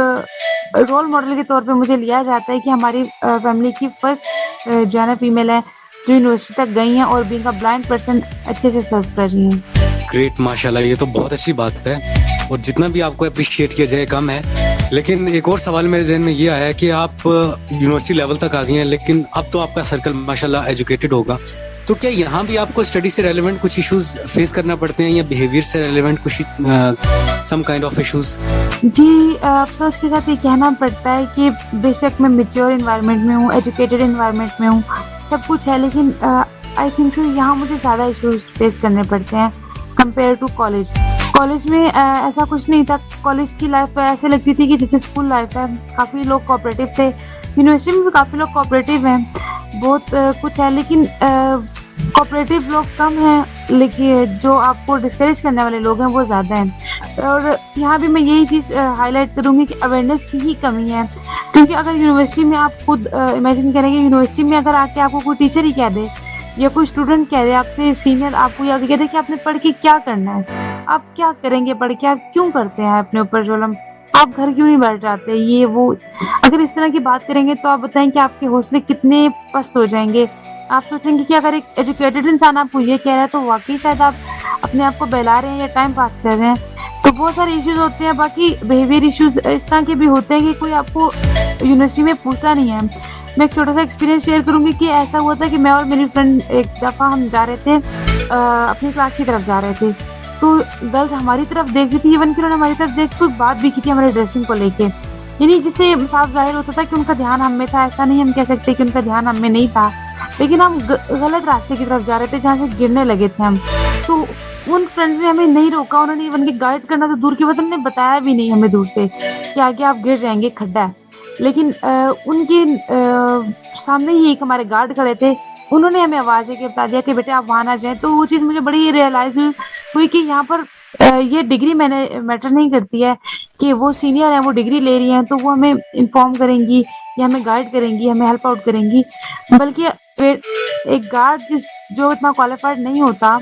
रोल मॉडल के तौर पे मुझे लिया जाता है कि हमारी फैमिली की फर्स्ट जो है ना फीमेल है जो यूनिवर्सिटी तक गई हैं और बीइंग अ ब्लाइंड पर्सन अच्छे से सर्व कर रही हैं। ग्रेट, माशाल्लाह, ये तो बहुत अच्छी बात है और जितना भी आपको अप्रिशिएट किया जाए कम है। लेकिन एक और सवाल मेरे जहन में ये आया कि आप यूनिवर्सिटी लेवल तक आ गई हैं, लेकिन अब तो आपका सर्कल माशाल्लाह एजुकेटेड होगा, तो क्या यहाँ भी आपको स्टडी से रेलेवेंट कुछ इश्यूज फेस करना पड़ते हैं या बिहेवियर से रेलेवेंट कुछ सम काइंड ऑफ इश्यूज? जी, अफसोस के साथ ये कहना पड़ता है कि बेशक मैं मैच्योर एनवायरनमेंट में हूँ, एजुकेटेड एनवायरनमेंट में हूँ, सब कुछ है, लेकिन आई थिंक यहाँ मुझे ज़्यादा इश्यूज फेस करने पड़ते हैं कंपेयर टू कॉलेज। कॉलेज में ऐसा कुछ नहीं था। कॉलेज की लाइफ ऐसे लगती थी कि जैसे स्कूल लाइफ है। काफ़ी लोग कोऑपरेटिव थे, यूनिवर्सिटी में भी काफ़ी लोग कोऑपरेटिव हैं, बहुत कुछ है, लेकिन कोऑपरेटिव लोग कम हैं, लेकिन जो आपको डिस्करेज करने वाले लोग हैं वो ज़्यादा हैं। और यहाँ भी मैं यही चीज़ हाईलाइट करूँगी कि अवेयरनेस की ही कमी है, क्योंकि अगर यूनिवर्सिटी में आप खुद इमेजिन करेंगे, यूनिवर्सिटी में अगर आके आपको कोई टीचर ही कह दे या कोई स्टूडेंट कह दे, आपसे सीनियर आपको या कह दे कि आपने पढ़ के क्या करना है, आप क्या करेंगे पढ़ के, आप क्यों करते हैं अपने ऊपर जुल्म, आप घर क्यों नहीं बैठ जाते, ये वो, अगर इस तरह की बात करेंगे तो आप बताएं कि आपके हौसले कितने पस्त हो जाएंगे। आप सोचेंगे कि अगर एक एजुकेटेड इंसान आपको ये कह रहा है तो वाकई शायद आप अपने आप को बहला रहे हैं या टाइम पास कर रहे हैं। तो बहुत सारे इश्यूज होते हैं। बाकी बिहेवियर इश्यूज इस तरह के भी होते हैं कि कोई आपको यूनिवर्सिटी में पूछता नहीं है। मैं एक छोटा सा एक्सपीरियंस शेयर करूंगी कि ऐसा हुआ था कि मैं और मेरी फ्रेंड एक दफ़ा हम जा रहे थे अपनी क्लास की तरफ जा रहे थे, तो गर्ल्स हमारी तरफ देख रही थी, इवन कि उन्होंने हमारी तरफ देख कोई बात भी की थी हमारे ड्रेसिंग को लेके, यानी जिससे साफ जाहिर होता था कि उनका ध्यान हम में था। ऐसा नहीं हम कह सकते कि उनका ध्यान हम में नहीं था, लेकिन हम गलत रास्ते की तरफ जा रहे थे जहाँ से गिरने लगे थे हम। तो उन फ्रेंड्स ने हमें नहीं रोका, उन्होंने इवन की गाइड करना तो दूर की बात, उन्होंने बताया भी नहीं हमें दूर से कि आगे आप गिर जाएंगे, खड्डा है। लेकिन उनके सामने ही एक हमारे गार्ड खड़े थे, उन्होंने हमें आवाज़ देके बता दिया कि बेटे आप वहाँ ना जाएं। तो वो चीज़ मुझे बड़ी रियलाइज़ हुई कि यहाँ पर ये डिग्री मैटर नहीं करती है कि वो सीनियर हैं, वो डिग्री ले रही हैं तो वो हमें इन्फॉर्म करेंगी या हमें गाइड करेंगी, हमें हेल्प आउट करेंगी, बल्कि एक गार्ड जो इतना क्वालिफाइड नहीं होता,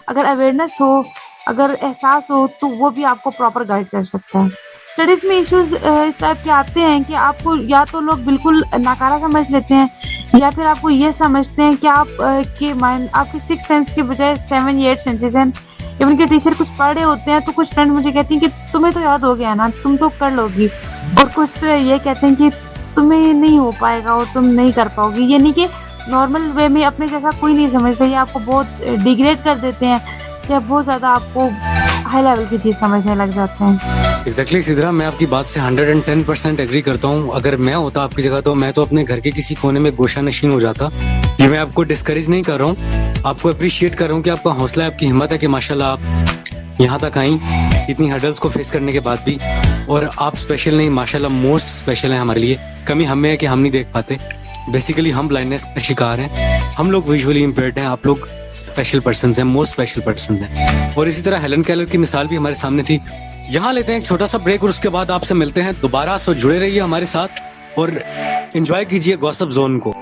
अगर अवेयरनेस हो, अगर एहसास हो, तो वो भी आपको प्रॉपर गाइड कर सकता है। स्टडीज में इश्यूज इस टाइप के आते हैं कि आपको या तो लोग बिल्कुल नकारा समझ लेते हैं, या फिर आपको ये समझते हैं कि आप के माइंड आपके 6 सेंस के बजाय 7 या 8 सेंसेस हैं। इवन के टीचर कुछ पढ़ रहे होते हैं तो कुछ फ्रेंड मुझे कहती हैं कि तुम्हें तो याद हो गया ना, तुम तो कर लोगी, और कुछ ये कहते हैं कि तुम्हें नहीं हो पाएगा और तुम नहीं कर पाओगी। यानी कि नॉर्मल वे में अपने जैसा कोई नहीं समझता, ये आपको बहुत डिग्रेड कर देते हैं या बहुत ज़्यादा आपको हाई लेवल की चीज़ समझने लग जाते हैं। एग्जैक्टली सिद्रा, मैं आपकी बात से 110% एग्री करता हूँ। अगर मैं होता आपकी जगह तो मैं तो अपने घर के किसी कोने में गोशा नशीन हो जाता। ये मैं आपको डिस्करेज नहीं कर रहा हूँ, आपको अप्रिशिएट कर रहा हूँ कि आपका हौसला है, आपकी हिम्मत है कि माशाल्लाह आप यहाँ तक आई इतनी हर्डल्स को फेस करने के बाद भी। और आप स्पेशल नहीं, माशाल्लाह मोस्ट स्पेशल है हमारे लिए। कमी हमें है कि हम नहीं देख पाते। बेसिकली हम ब्लाइंडनेस का शिकार हैं, हम लोग विजुअली इम्पेयर्ड हैं, आप लोग स्पेशल पर्सन हैं, मोस्ट स्पेशल पर्सन हैं। और इसी तरह हेलन केलर की मिसाल भी हमारे सामने थी। यहाँ लेते हैं एक छोटा सा ब्रेक और उसके बाद आपसे मिलते हैं दोबारा। सो जुड़े रहिए हमारे साथ और एंजॉय कीजिए गॉसिप जोन को।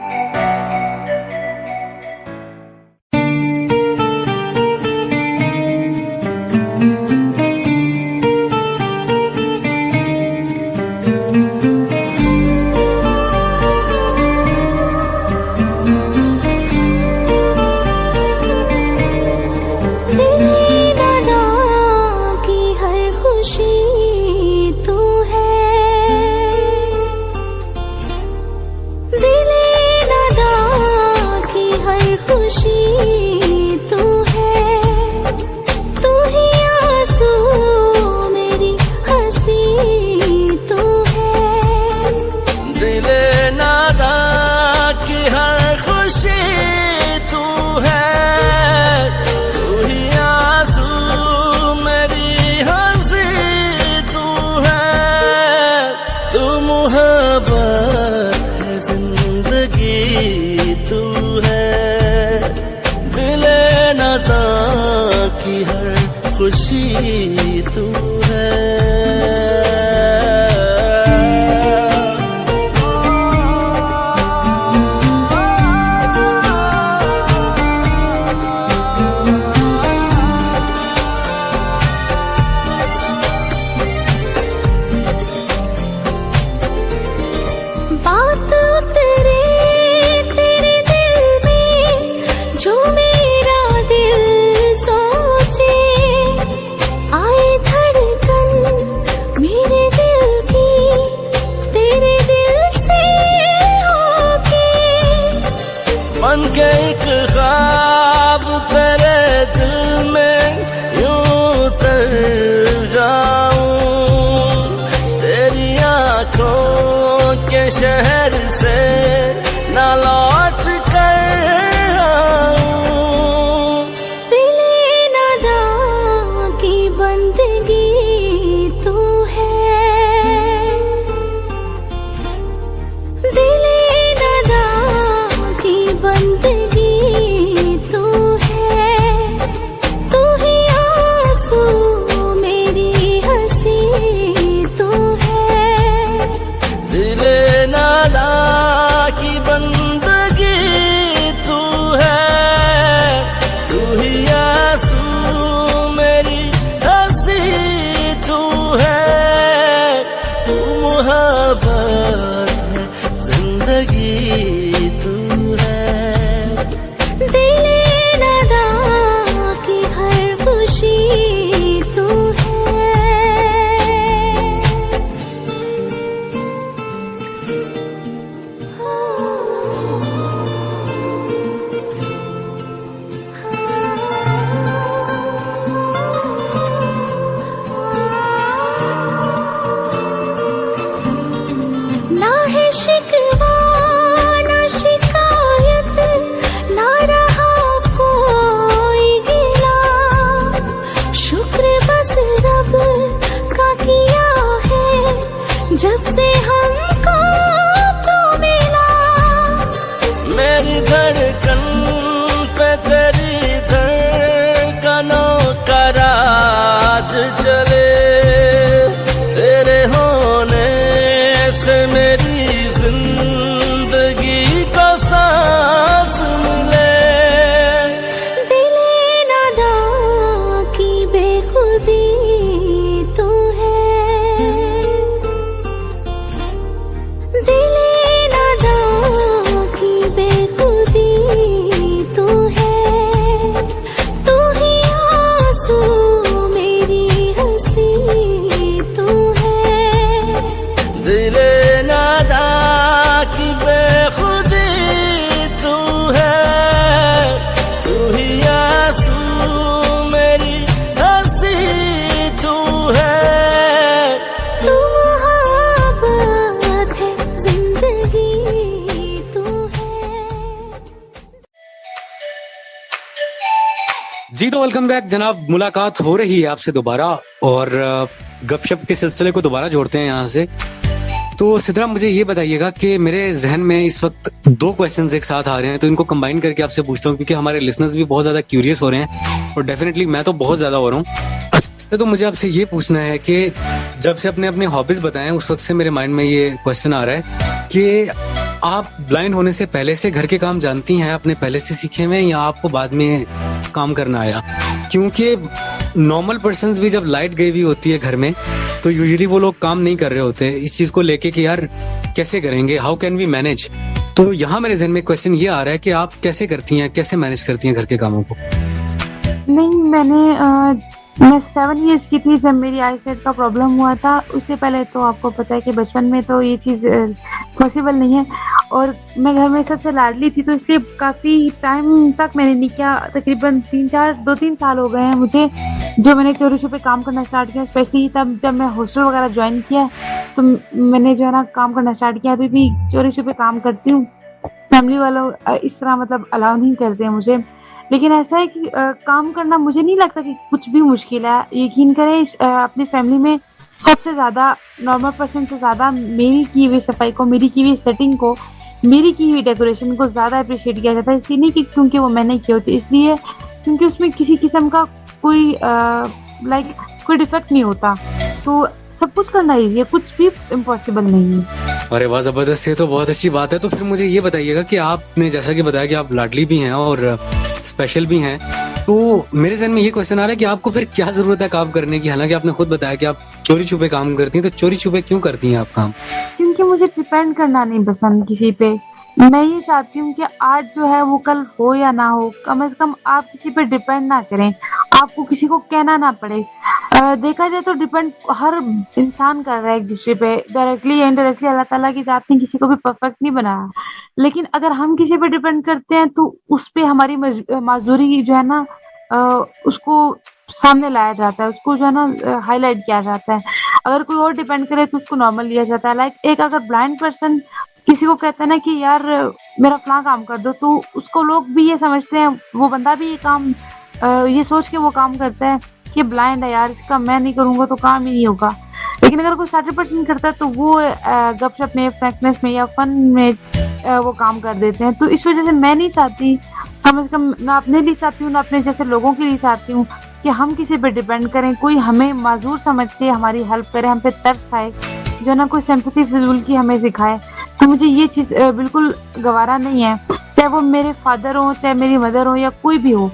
खुशी तू है। बात तेरे दिल में जो मेरा दिल सोचे, आए धड़कन मेरे दिल की तेरे दिल से होके, बन के एक ख्वाब तेरे दिल में यूं तर जाऊं, तेरी आंखों के शहर से ना लौट कर आऊं। दिले नादा की बंदगी तू है, दिले नादा की बंदगी तू है, तू ही आंसू मेरी हंसी तू है। दिले नादा की बंदगी तू है, तू ही आंसू मेरी हंसी तू है, तू मोहब्बत है जिंदगी तू है। दिले नादा की हर खुशी तू है। ना है शिकवा ना शिकायत, ना रहा कोई गिला, शुक्र बस रब का किया है जब से हमको तू मिला। मेरी धड़कन पे तेरी धड़कनों का राज चले, तेरे होने से मेरी जिंदगी को सांस मिले। दिले नादा की बेखुदी तू है, जी तो वेलकम बैक जनाब। मुलाकात हो रही है आपसे दोबारा और गपशप के सिलसिले को दोबारा जोड़ते हैं यहाँ से। तो सिद्रा, मुझे ये बताइएगा कि मेरे जहन में इस वक्त 2 क्वेश्चंस एक साथ आ रहे हैं, तो इनको कंबाइन करके आपसे पूछता हूँ क्योंकि हमारे लिसनर्स भी बहुत ज्यादा क्यूरियस हो रहे हैं और डेफिनेटली मैं तो बहुत ज्यादा हो रहा हूँ। तो मुझे आपसे ये पूछना है कि जब से अपने अपने हॉबीज बताएं उस वक्त से मेरे माइंड में ये क्वेश्चन आ रहा है कि आप ब्लाइंड होने से पहले से घर के काम जानती हैं, आपने पहले से सीखे हुए या आपको बाद में काम करना आया? क्योंकि नॉर्मल पर्सन्स भी जब लाइट गई हुई होती है घर में तो यूजुअली वो लोग काम नहीं कर रहे होते इस चीज को लेके कि यार कैसे करेंगे, हाउ कैन वी मैनेज। तो यहाँ मेरे जहन में क्वेश्चन ये आ रहा है कि आप कैसे करती हैं, कैसे मैनेज करती हैं घर के कामों को? नहीं, मैं 7 इयर्स की थी जब मेरी आई साइट का प्रॉब्लम हुआ था। उससे पहले तो आपको पता है कि बचपन में तो ये चीज़ पॉसिबल नहीं है और मैं घर में सबसे लाडली थी, तो इसलिए काफ़ी टाइम तक मैंने नहीं किया। तकरीबन 2-3 साल हो गए हैं मुझे जो मैंने चोरी छुपे काम करना स्टार्ट किया। स्पेशली तब जब मैं हॉस्टल वगैरह ज्वाइन किया तो मैंने जो है ना काम करना स्टार्ट किया। अभी भी चोरी छुपे काम करती हूँ। फैमिली वालों इस तरह मतलब अलाउ नहीं करते हैं मुझे, लेकिन ऐसा है कि काम करना मुझे नहीं लगता कि कुछ भी मुश्किल है। यकीन करें, अपनी फैमिली में सबसे ज़्यादा नॉर्मल पर्सन से ज़्यादा मेरी की हुई सफाई को, मेरी की हुई सेटिंग को, मेरी की हुई डेकोरेशन को ज़्यादा अप्रिशिएट किया जाता है। इसलिए नहीं कि क्योंकि वो मैंने की होती, इसलिए क्योंकि उसमें किसी किस्म का कोई कोई डिफेक्ट नहीं होता। तो सब कुछ करना ईजी है, कुछ भी इम्पॉसिबल नहीं है। अरे वाह, जबरदस्त, ये तो बहुत अच्छी बात है। तो फिर मुझे ये बताइएगा कि आपने जैसा कि बताया कि आप लाडली भी हैं और स्पेशल भी हैं, तो मेरे जहन में ये क्वेश्चन आ रहा है कि आपको फिर क्या जरूरत है काम करने की? हालांकि आपने खुद बताया कि आप चोरी छुपे काम करती हैं, तो चोरी छुपे क्यों करती हैं आप काम? क्योंकि मुझे डिपेंड करना नहीं पसंद किसी पे। मैं ये चाहती हूँ कि आज जो है वो कल हो या ना हो, कम से कम आप किसी पे डिपेंड ना करें, आपको किसी को कहना ना पड़े। देखा जाए तो डिपेंड हर इंसान कर रहा है एक दूसरे पे, डायरेक्टली या इनडायरेक्टली। अल्लाह ताला की जात ने किसी को भी परफेक्ट नहीं बनाया, लेकिन अगर हम किसी पे डिपेंड करते हैं तो उस पे हमारी मजदूरी जो है ना उसको सामने लाया जाता है, उसको जो है ना हाईलाइट किया जाता है। अगर कोई और डिपेंड करे तो उसको नॉर्मल लिया जाता है। लाइक एक अगर ब्लाइंड पर्सन किसी को कहता है ना कि यार मेरा फलां काम कर दो, तो उसको लोग भी ये समझते हैं, वो बंदा भी ये काम ये सोच के वो काम करता है कि ब्लाइंड है यार, इसका मैं नहीं करूंगा तो काम ही नहीं होगा। लेकिन अगर कोई 60% करता है तो वो गपशप में, फ्रैंकनेस में या फन में वो काम कर देते हैं। तो इस वजह से मैं नहीं चाहती, कम से कम ना अपने लिए चाहती हूँ ना अपने जैसे लोगों के लिए चाहती हूँ कि हम किसी पे डिपेंड करें, कोई हमें माजूर समझ के हमारी हेल्प करे, हम पे तरस खाए, जो ना कोई सिंपैथी फिजूल की हमें सिखाए। तो मुझे ये चीज़ बिल्कुल गवारा नहीं है, चाहे वो मेरे फादर हो, चाहे मेरी मदर हो या कोई भी हो।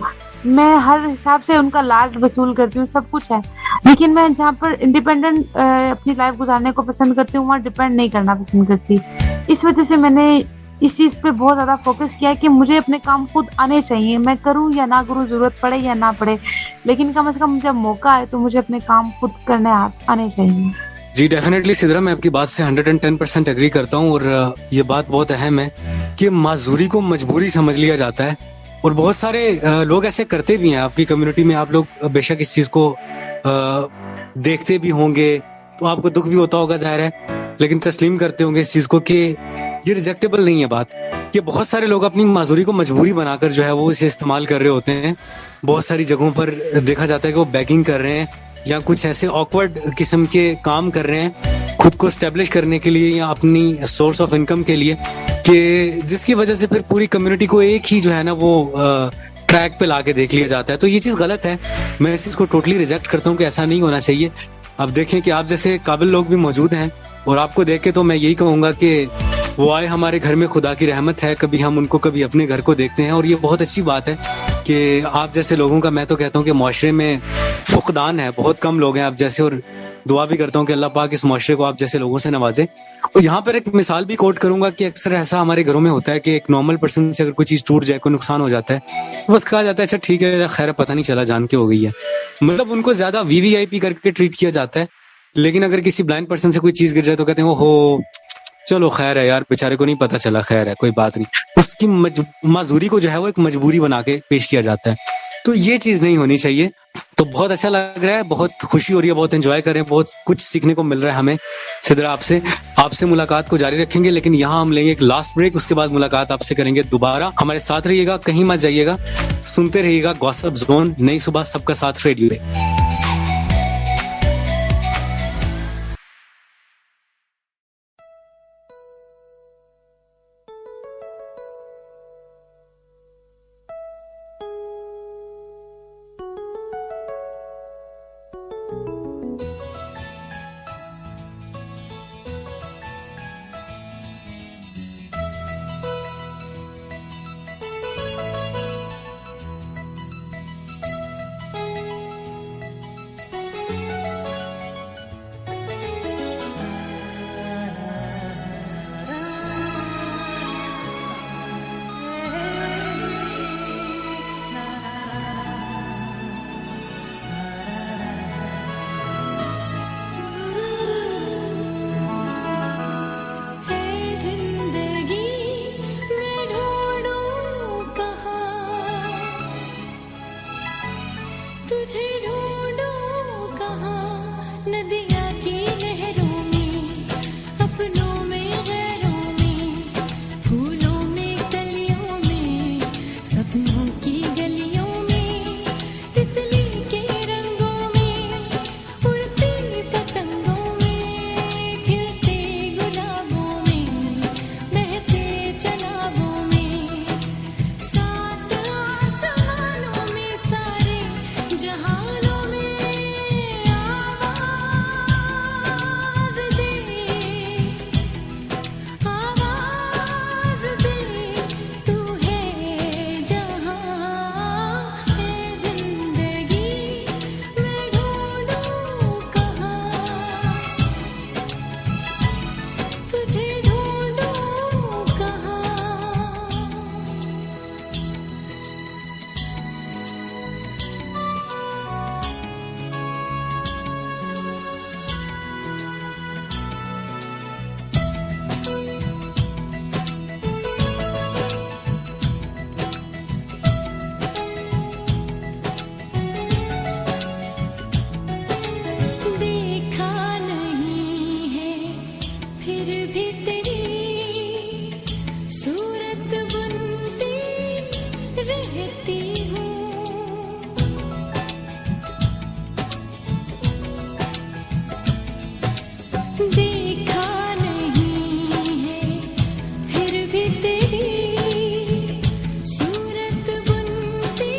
मैं हर हिसाब से उनका लाड वसूल करती हूँ, सब कुछ है, लेकिन मैं जहाँ पर इंडिपेंडेंट अपनी लाइफ गुजारने को पसंद करती हूँ वहाँ डिपेंड नहीं करना पसंद करती। इस वजह से मैंने इस चीज़ पे बहुत ज़्यादा फोकस किया है कि मुझे अपने काम खुद आने चाहिए। मैं करूँ या ना करूँ, ज़रूरत पड़े या ना पड़े, लेकिन कम से कम जब मौका आए तो मुझे अपने काम खुद करने आने चाहिए। जी डेफिनेटली सिद्रा, मैं आपकी बात से 110% एग्री करता हूँ और ये बात बहुत अहम है कि माजूरी को मजबूरी समझ लिया जाता है और बहुत सारे लोग ऐसे करते भी हैं। आपकी कम्युनिटी में आप लोग बेशक इस चीज को देखते भी होंगे तो आपको दुख भी होता होगा, जाहिर है, लेकिन तस्लीम करते होंगे इस चीज को कि ये रिजेक्टेबल नहीं है बात, कि बहुत सारे लोग अपनी माजूरी को मजबूरी बनाकर जो है वो इसे इस्तेमाल कर रहे होते हैं। बहुत सारी जगहों पर देखा जाता है कि वो बैगिंग कर रहे हैं या कुछ ऐसे ऑकवर्ड किस्म के काम कर रहे हैं खुद को स्टेब्लिश करने के लिए या अपनी सोर्स ऑफ इनकम के लिए, कि जिसकी वजह से फिर पूरी कम्युनिटी को एक ही जो है ना वो ट्रैक पे लाके देख लिया जाता है। तो ये चीज गलत है, मैं इस चीज को टोटली रिजेक्ट करता हूँ कि ऐसा नहीं होना चाहिए। अब देखें कि आप जैसे काबिल लोग भी मौजूद हैं और आपको देख के तो मैं यही कहूंगा कि वो आए हमारे घर में खुदा की रहमत है, कभी हम उनको कभी अपने घर को देखते हैं और ये बहुत अच्छी बात है कि आप जैसे लोगों का, मैं तो कहता हूँ कि मुआशरे में फुकदान है, बहुत कम लोग हैं आप जैसे, और दुआ भी करता हूँ कि अल्लाह पाक इस मुआशरे को आप जैसे लोगों से नवाजे। और यहाँ पर एक मिसाल भी कोट करूंगा कि अक्सर ऐसा हमारे घरों में होता है कि एक नॉर्मल पर्सन से अगर कोई चीज टूट जाए, कोई नुकसान हो जाता है, तो बस कहा जाता है अच्छा ठीक है, खैर पता नहीं चला, जान के हो गई है। मतलब उनको ज्यादा वीवीआईपी करके ट्रीट किया जाता है। लेकिन अगर किसी ब्लाइंड पर्सन से कोई चीज गिर जाए तो कहते हैं हो चलो खैर है यार, बेचारे को नहीं पता चला, खैर है कोई बात नहीं। उसकी मजबूरी को जो है वो एक मजबूरी बना के पेश किया जाता है। तो ये चीज नहीं होनी चाहिए। तो बहुत अच्छा लग रहा है, बहुत खुशी हो रही है, बहुत एंजॉय कर रहे हैं, बहुत कुछ सीखने को मिल रहा है हमें। सिद्रा, आपसे मुलाकात को जारी रखेंगे, लेकिन यहाँ हम लेंगे एक लास्ट ब्रेक, उसके बाद मुलाकात आपसे करेंगे दोबारा। हमारे साथ रहिएगा, कहीं मत जाइएगा। सुनते रहिएगा गॉसिप जोन, नई सुबह सबका साथ रेडियो पे। तुझे ढूंढूं कहाँ नदिया की लहरों में, अपनों में गैरों में, फूलों में कलियों में, सपनों की गलियों में, तितली के रंगों में, उड़ती पतंगों में, खिलते गुलाबों में, बहते चनाबों में, सात आसमानों में, सारे जहानों में आवाज़ दे, तू है जहाँ है जिंदगी, मैं ढूंढूं कहाँ, तुझे ढूंढूं कहाँ। देखा नहीं है फिर भी तेरी सूरत बुनती रहती हूँ, देखा नहीं है फिर भी तेरी सूरत बुनती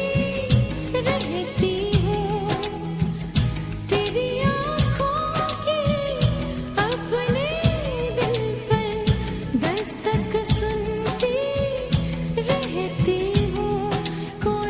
रहती हूँ, तेरी आँखों की अपने दिल पर दस्तक सुनती रहती हूँ, कोई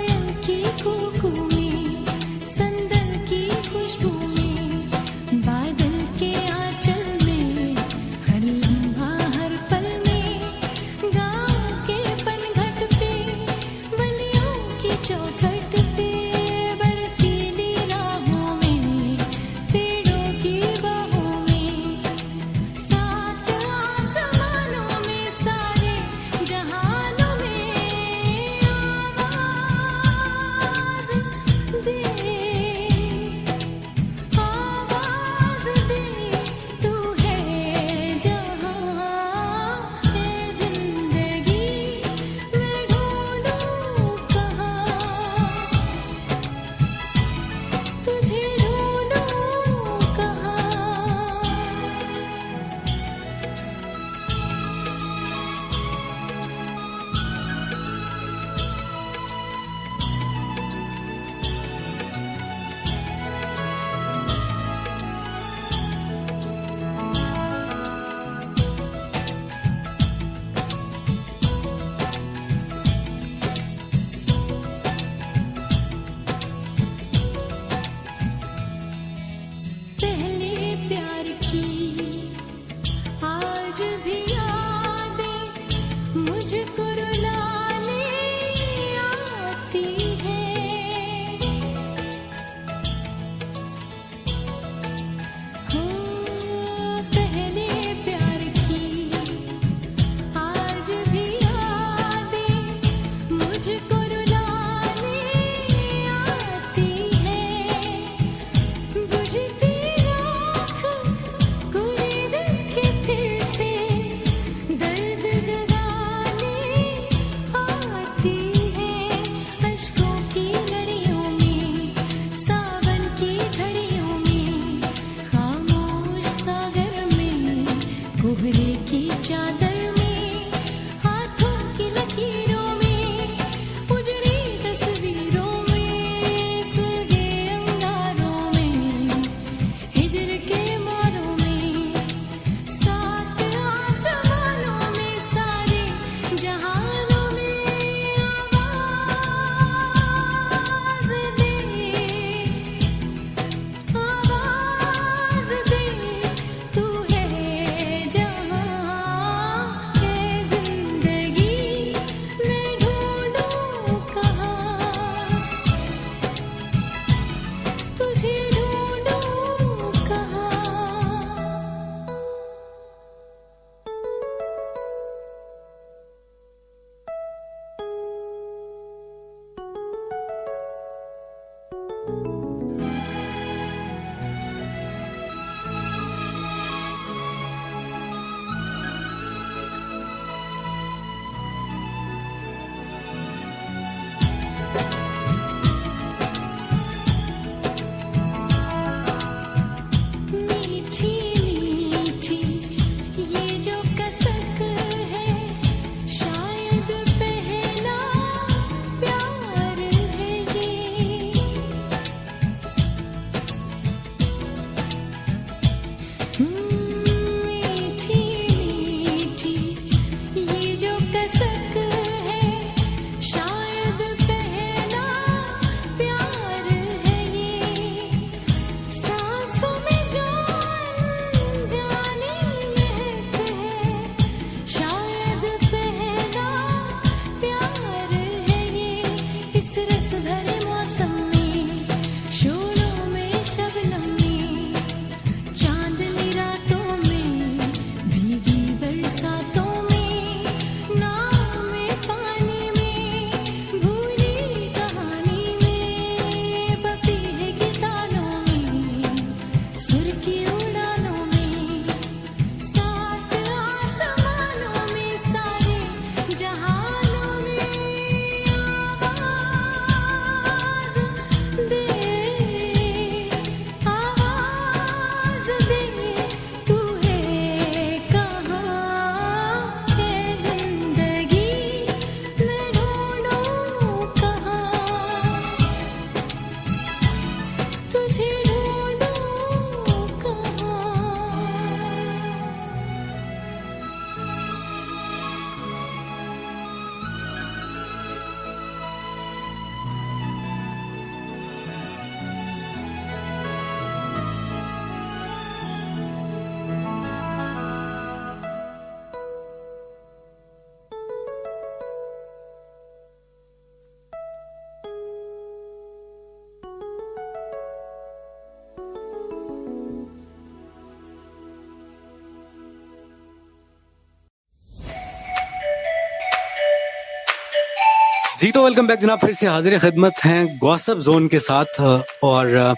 जी तो वेलकम बैक जनाब, फिर से हाजिर खिदमत हैं गॉसिप जोन के साथ। और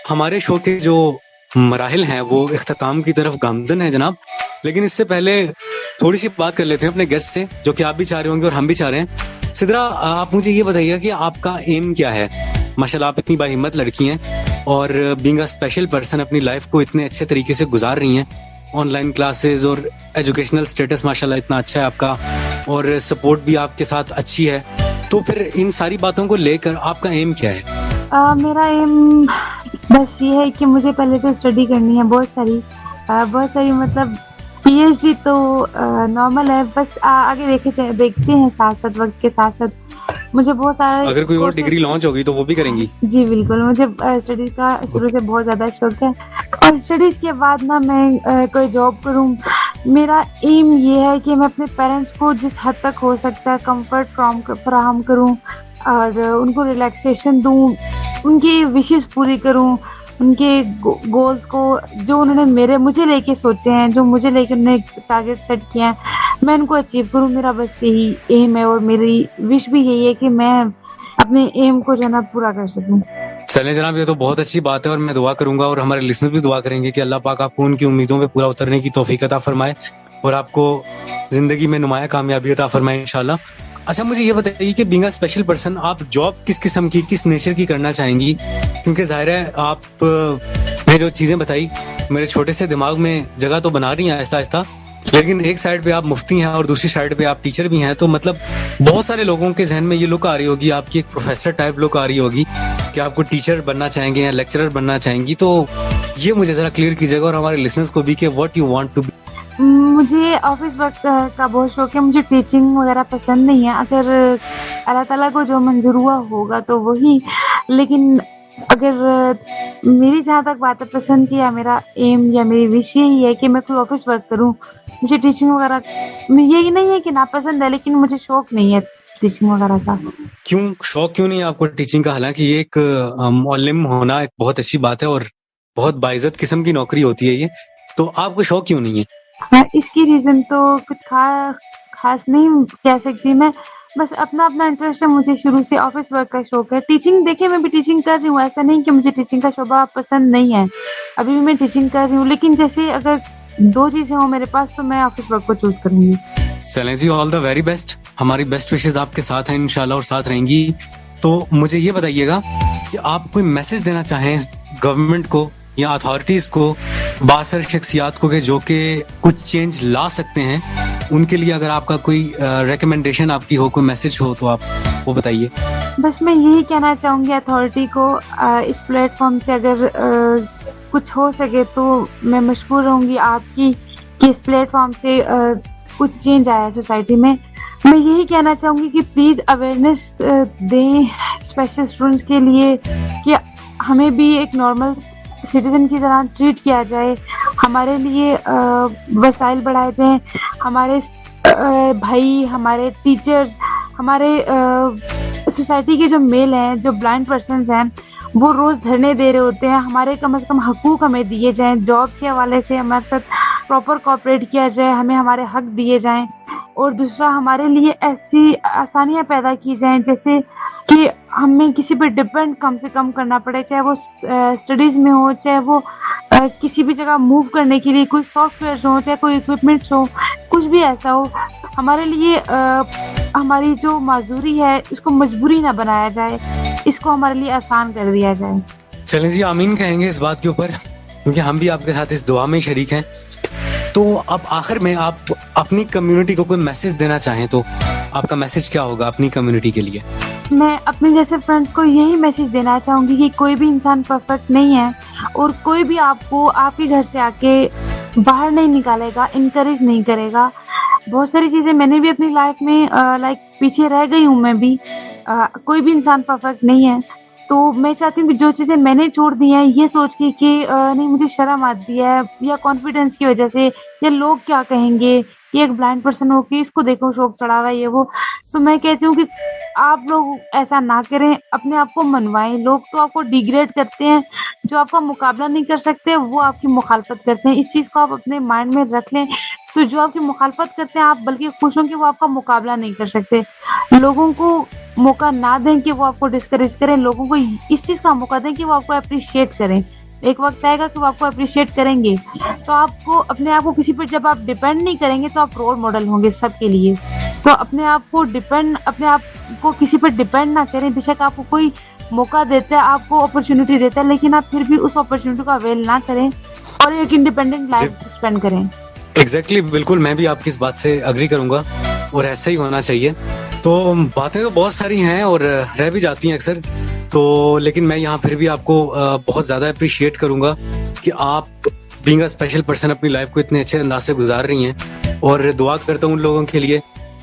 हमारे शो के जो मराहिल हैं वो इख्तिताम की तरफ गामजन है जनाब। लेकिन इससे पहले थोड़ी सी बात कर लेते हैं अपने गेस्ट से, जो कि आप भी चाह रहे होंगे और हम भी चाह रहे हैं। सिद्रा, आप मुझे ये बताइएगा कि आपका एम क्या है? माशाल्लाह आप इतनी बाहिम्मत लड़की हैं और बीइंग अ स्पेशल पर्सन अपनी लाइफ को इतने अच्छे तरीके से गुजार रही हैं। ऑनलाइन क्लासेस और एजुकेशनल स्टेटस माशाल्लाह इतना अच्छा है आपका, और सपोर्ट भी आपके साथ अच्छी है। तो फिर इन सारी बातों को लेकर आपका एम क्या है? मेरा एम बस ये है कि मुझे पहले तो स्टडी करनी है बहुत सारी मतलब पीएचडी तो नॉर्मल है, बस आगे देखते हैं साथ साथ वक्त के साथ साथ मुझे बहुत सारे अगर कोई और डिग्री लॉन्च होगी तो वो भी करेंगी? जी बिल्कुल, मुझे स्टडीज का शुरू से बहुत ज्यादा शौक है और स्टडीज के बाद ना मैं कोई जॉब करूं। मेरा एम ये है कि मैं अपने पेरेंट्स को जिस हद तक हो सकता है कंफर्ट फराहम करूं और उनको रिलैक्सेशन दूं, उनकी विशेस पूरी करूं, उनके गोल्स को जो उन्होंने मुझे लेके सोचे हैं, जो मुझे लेके उन्होंने टारगेट सेट किए हैं, मैं उनको अचीव करूं। मेरा बस यही एम है और मेरी विश भी यही है कि मैं अपने एम को जो है ना पूरा कर सकूं। चलें जनाब, ये तो बहुत अच्छी बात है और मैं दुआ करूंगा और हमारे लिसनर भी दुआ करेंगे कि अल्लाह पाक आपको उनकी उम्मीदों पे पूरा उतरने की तौफीक अता फरमाए और आपको जिंदगी में नुमाया कामयाबी अता फरमाए इंशाल्लाह। अच्छा, मुझे ये बताइए कि बीइंग अ स्पेशल पर्सन आप जॉब किस किस्म की, किस नेचर की करना चाहेंगी? क्योंकि जाहिर है आप ने जो चीजें बताई मेरे छोटे से दिमाग में जगह तो बना रही हैं आहिस्ता आहिस्ता, लेकिन एक साइड पे आप मुफ्ती हैं और दूसरी साइड पे आप टीचर भी हैं, तो मतलब बहुत सारे लोगों के जहन में ये लुक आ रही होगी, आपकी एक प्रोफेसर टाइप लुक आ रही होगी कि आपको टीचर बनना चाहेंगे या लेक्चरर बनना चाहेंगी। तो ये मुझे जरा क्लियर कीजिएगा और हमारे लिसनर्स को भी कि what you want to be. मुझे ऑफिस वर्क का बहुत शौक है, मुझे टीचिंग वगैरह पसंद नहीं है। अगर अल्लाह ताला को जो मंजूर हुआ होगा तो वही, लेकिन अगर मेरी जहाँ तक बात है पसंद की या मेरा एम या मेरी विश यही है कि मैं कोई ऑफिस वर्क करूँ। मुझे टीचिंग वगैरह यही नहीं है कि नापसंद है, लेकिन मुझे शौक नहीं है टीचिंग वगैरह का। क्यों शौक क्यों नहीं है आपको टीचिंग का? हालांकि ये एक मौलिम होना एक बहुत अच्छी बात है और बहुत बाइज्जत किस्म की नौकरी होती है ये, तो आपको शौक क्यों नहीं है? इसकी रीजन तो कुछ खास नहीं कह सकती मैं, बस अपना इंटरेस्ट है। मुझे शुरू से ऑफिस वर्क का शौक है। टीचिंग देखिए, मैं भी टीचिंग कर रही हूँ, ऐसा नहीं कि मुझे टीचिंग का शोबा पसंद नहीं है, अभी भी मैं टीचिंग कर रही हूँ, लेकिन जैसे अगर दो चीजें हो मेरे पास तो मैं ऑफिस वर्क को चूज करूंगी। चलें जी, ऑल द वेरी बेस्ट। हमारी बेस्ट विशेस आपके साथ हैं इंशाल्लाह और साथ रहेंगी। तो मुझे ये बताइएगा कि आप कोई मैसेज देना चाहें गवर्नमेंट को या अथॉरिटीज को, बासर शख्सियात को, जो कि कुछ चेंज ला सकते हैं, उनके लिए अगर आपका कोई रिकमेंडेशन आपकी हो, कोई मैसेज हो तो आप वो बताइए। बस मैं यही कहना चाहूंगी अथॉरिटी को, इस प्लेटफॉर्म से अगर कुछ हो सके तो मैं मशहूर रहूंगी आपकी कि इस प्लेटफॉर्म से कुछ चेंज आया सोसाइटी में। मैं यही कहना चाहूंगी कि प्लीज अवेयरनेस दें स्पेशल स्टूडेंट्स के लिए कि हमें भी एक नॉर्मल सिटीजन की तरह ट्रीट किया जाए, हमारे लिए वसाइल बढ़ाए जाएं, हमारे भाई, हमारे टीचर्स, हमारे सोसाइटी के जो मेल हैं, जो ब्लाइंड पर्सन्स हैं, वो रोज धरने दे रहे होते हैं, हमारे कम से कम हकूक हमें दिए जाएं, जॉब के हवाले से हमारे साथ प्रॉपर कोऑपरेट किया जाए, हमें हमारे हक दिए जाएं। और दूसरा, हमारे लिए ऐसी आसानियां पैदा की जाएं जैसे कि हमें किसी पे डिपेंड कम से कम करना पड़े, चाहे वो स्टडीज में हो, चाहे वो किसी भी जगह मूव करने के लिए कोई सॉफ्टवेयर हो, चाहे कोई इक्विपमेंट्स हो, कुछ भी ऐसा हो, हमारे लिए हमारी जो माजूरी है उसको मजबूरी ना बनाया जाए, इसको हमारे लिए आसान कर दिया जाए। चलें जी, आमीन कहेंगे इस बात के ऊपर, क्योंकि हम भी आपके साथ इस दुआ में शरीक हैं। तो अब आखिर में आप अपनी कम्युनिटी को कोई मैसेज देना चाहें तो आपका मैसेज क्या होगा अपनी कम्युनिटी के लिए? मैं अपने जैसे फ्रेंड्स को यही मैसेज देना चाहूंगी कि कोई भी इंसान परफेक्ट नहीं है और कोई भी आपको आपके घर से आके बाहर नहीं निकालेगा, इनकरेज नहीं करेगा। बहुत सारी चीजें मैंने भी अपनी लाइफ में पीछे रह गई हूँ मैं भी। कोई भी इंसान परफेक्ट नहीं है, तो मैं चाहती हूँ कि जो चीजें मैंने छोड़ दी हैं ये सोच के कि नहीं मुझे शर्म आती है या कॉन्फिडेंस की वजह से या लोग क्या कहेंगे, ये एक ब्लाइंड पर्सन हो कि इसको देखो शौक चढ़ा हुआ है ये वो, तो मैं कहती हूँ कि आप लोग ऐसा ना करें, अपने आप को मनवाएं। लोग तो आपको डिग्रेड करते हैं, जो आपका मुकाबला नहीं कर सकते वो आपकी मुखालफत करते हैं। इस चीज को आप अपने माइंड में रख लें। तो जो आपकी मुखालफत करते हैं आप बल्कि खुश हों कि वो आपका मुकाबला नहीं कर सकते। लोगों को मौका ना दें कि वो आपको डिस्करेज करें, लोगों को इस चीज़ का मौका दें कि वो आपको अप्रिशिएट करें। एक वक्त आएगा कि वो आपको अप्रिशिएट करेंगे, तो आपको अपने आप को किसी पर जब आप डिपेंड नहीं करेंगे तो आप रोल मॉडल होंगे सबके लिए। तो अपने आप को किसी पर डिपेंड ना करें। बेशक आपको कोई मौका देता है, आपको अपॉर्चुनिटी देता है, लेकिन आप फिर भी उस अपॉर्चुनिटी का अवेल ना करें और एक इंडिपेंडेंट लाइफ स्पेंड करें। एग्जैक्टली बिल्कुल, मैं भी आपकी इस बात से अग्री करूंगा और ऐसा ही होना चाहिए। तो बातें तो बहुत सारी हैं और रह भी जाती हैं अक्सर, तो लेकिन मैं यहाँ फिर भी आपको बहुत ज़्यादा अप्रिशिएट करूंगा कि आप बीइंग अ स्पेशल पर्सन अपनी लाइफ को इतने अच्छे अंदाज से गुजार रही हैं। और दुआ करता हूँ उन लोगों के लिए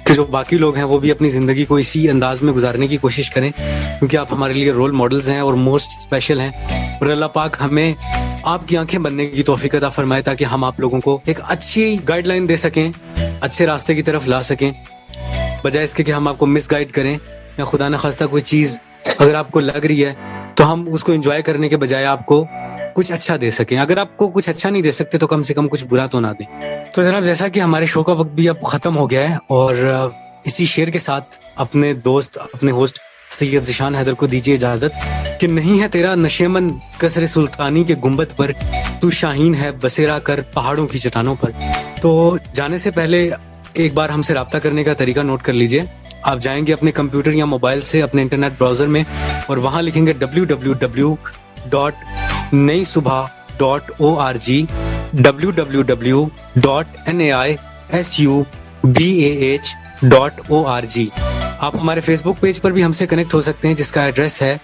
कि जो बाकी लोग हैं वो भी अपनी ज़िंदगी को इसी अंदाज में गुजारने की कोशिश करें, क्योंकि आप हमारे लिए रोल मॉडल्स हैं और मोस्ट स्पेशल हैं। और अल्लाह पाक हमें आपकी आंखें बनने की तौफीक अता फरमाए ताकि हम आप लोगों को एक अच्छी गाइडलाइन दे सकें, अच्छे रास्ते की तरफ ला सकें, बजाय इसके कि हम आपको मिसगाइड करें या खुदा न खास्ता कोई चीज़ अगर आपको लग रही है तो हम उसको एंजॉय करने के बजाय आपको कुछ अच्छा दे सकें। अगर आपको कुछ अच्छा नहीं दे सकते तो कम से कम कुछ बुरा तो ना दें। तो जनाब, जैसा कि हमारे शो का वक्त भी अब खत्म हो गया है और इसी शेर के साथ अपने दोस्त, अपने होस्ट सैयद ज़ीशान हैदर को दीजिए इजाजत कि नहीं है तेरा नशेमन कसरे सुल्तानी के गुंबद पर, तू शाहीन है बसेरा कर पहाड़ों की चट्टानों पर। तो जाने से पहले एक बार हमसे रब्ता करने का तरीका नोट कर लीजिए। आप जाएंगे अपने कंप्यूटर या मोबाइल से अपने इंटरनेट ब्राउजर में और वहां लिखेंगे www.naisubah.org, www.naisubah.org। आप हमारे फेसबुक पेज पर भी हमसे कनेक्ट हो सकते हैं, जिसका एड्रेस है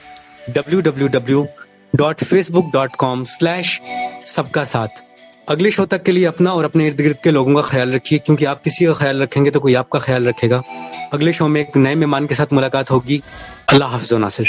www.facebook.com/सबका साथ। अगले शो तक के लिए अपना और अपने इर्द गिर्द के लोगों का ख्याल रखिए, क्योंकि आप किसी का ख्याल रखेंगे तो कोई आपका ख्याल रखेगा। अगले शो में एक नए मेहमान के साथ मुलाकात होगी। अल्लाह हाफ़िज़ व नासिर।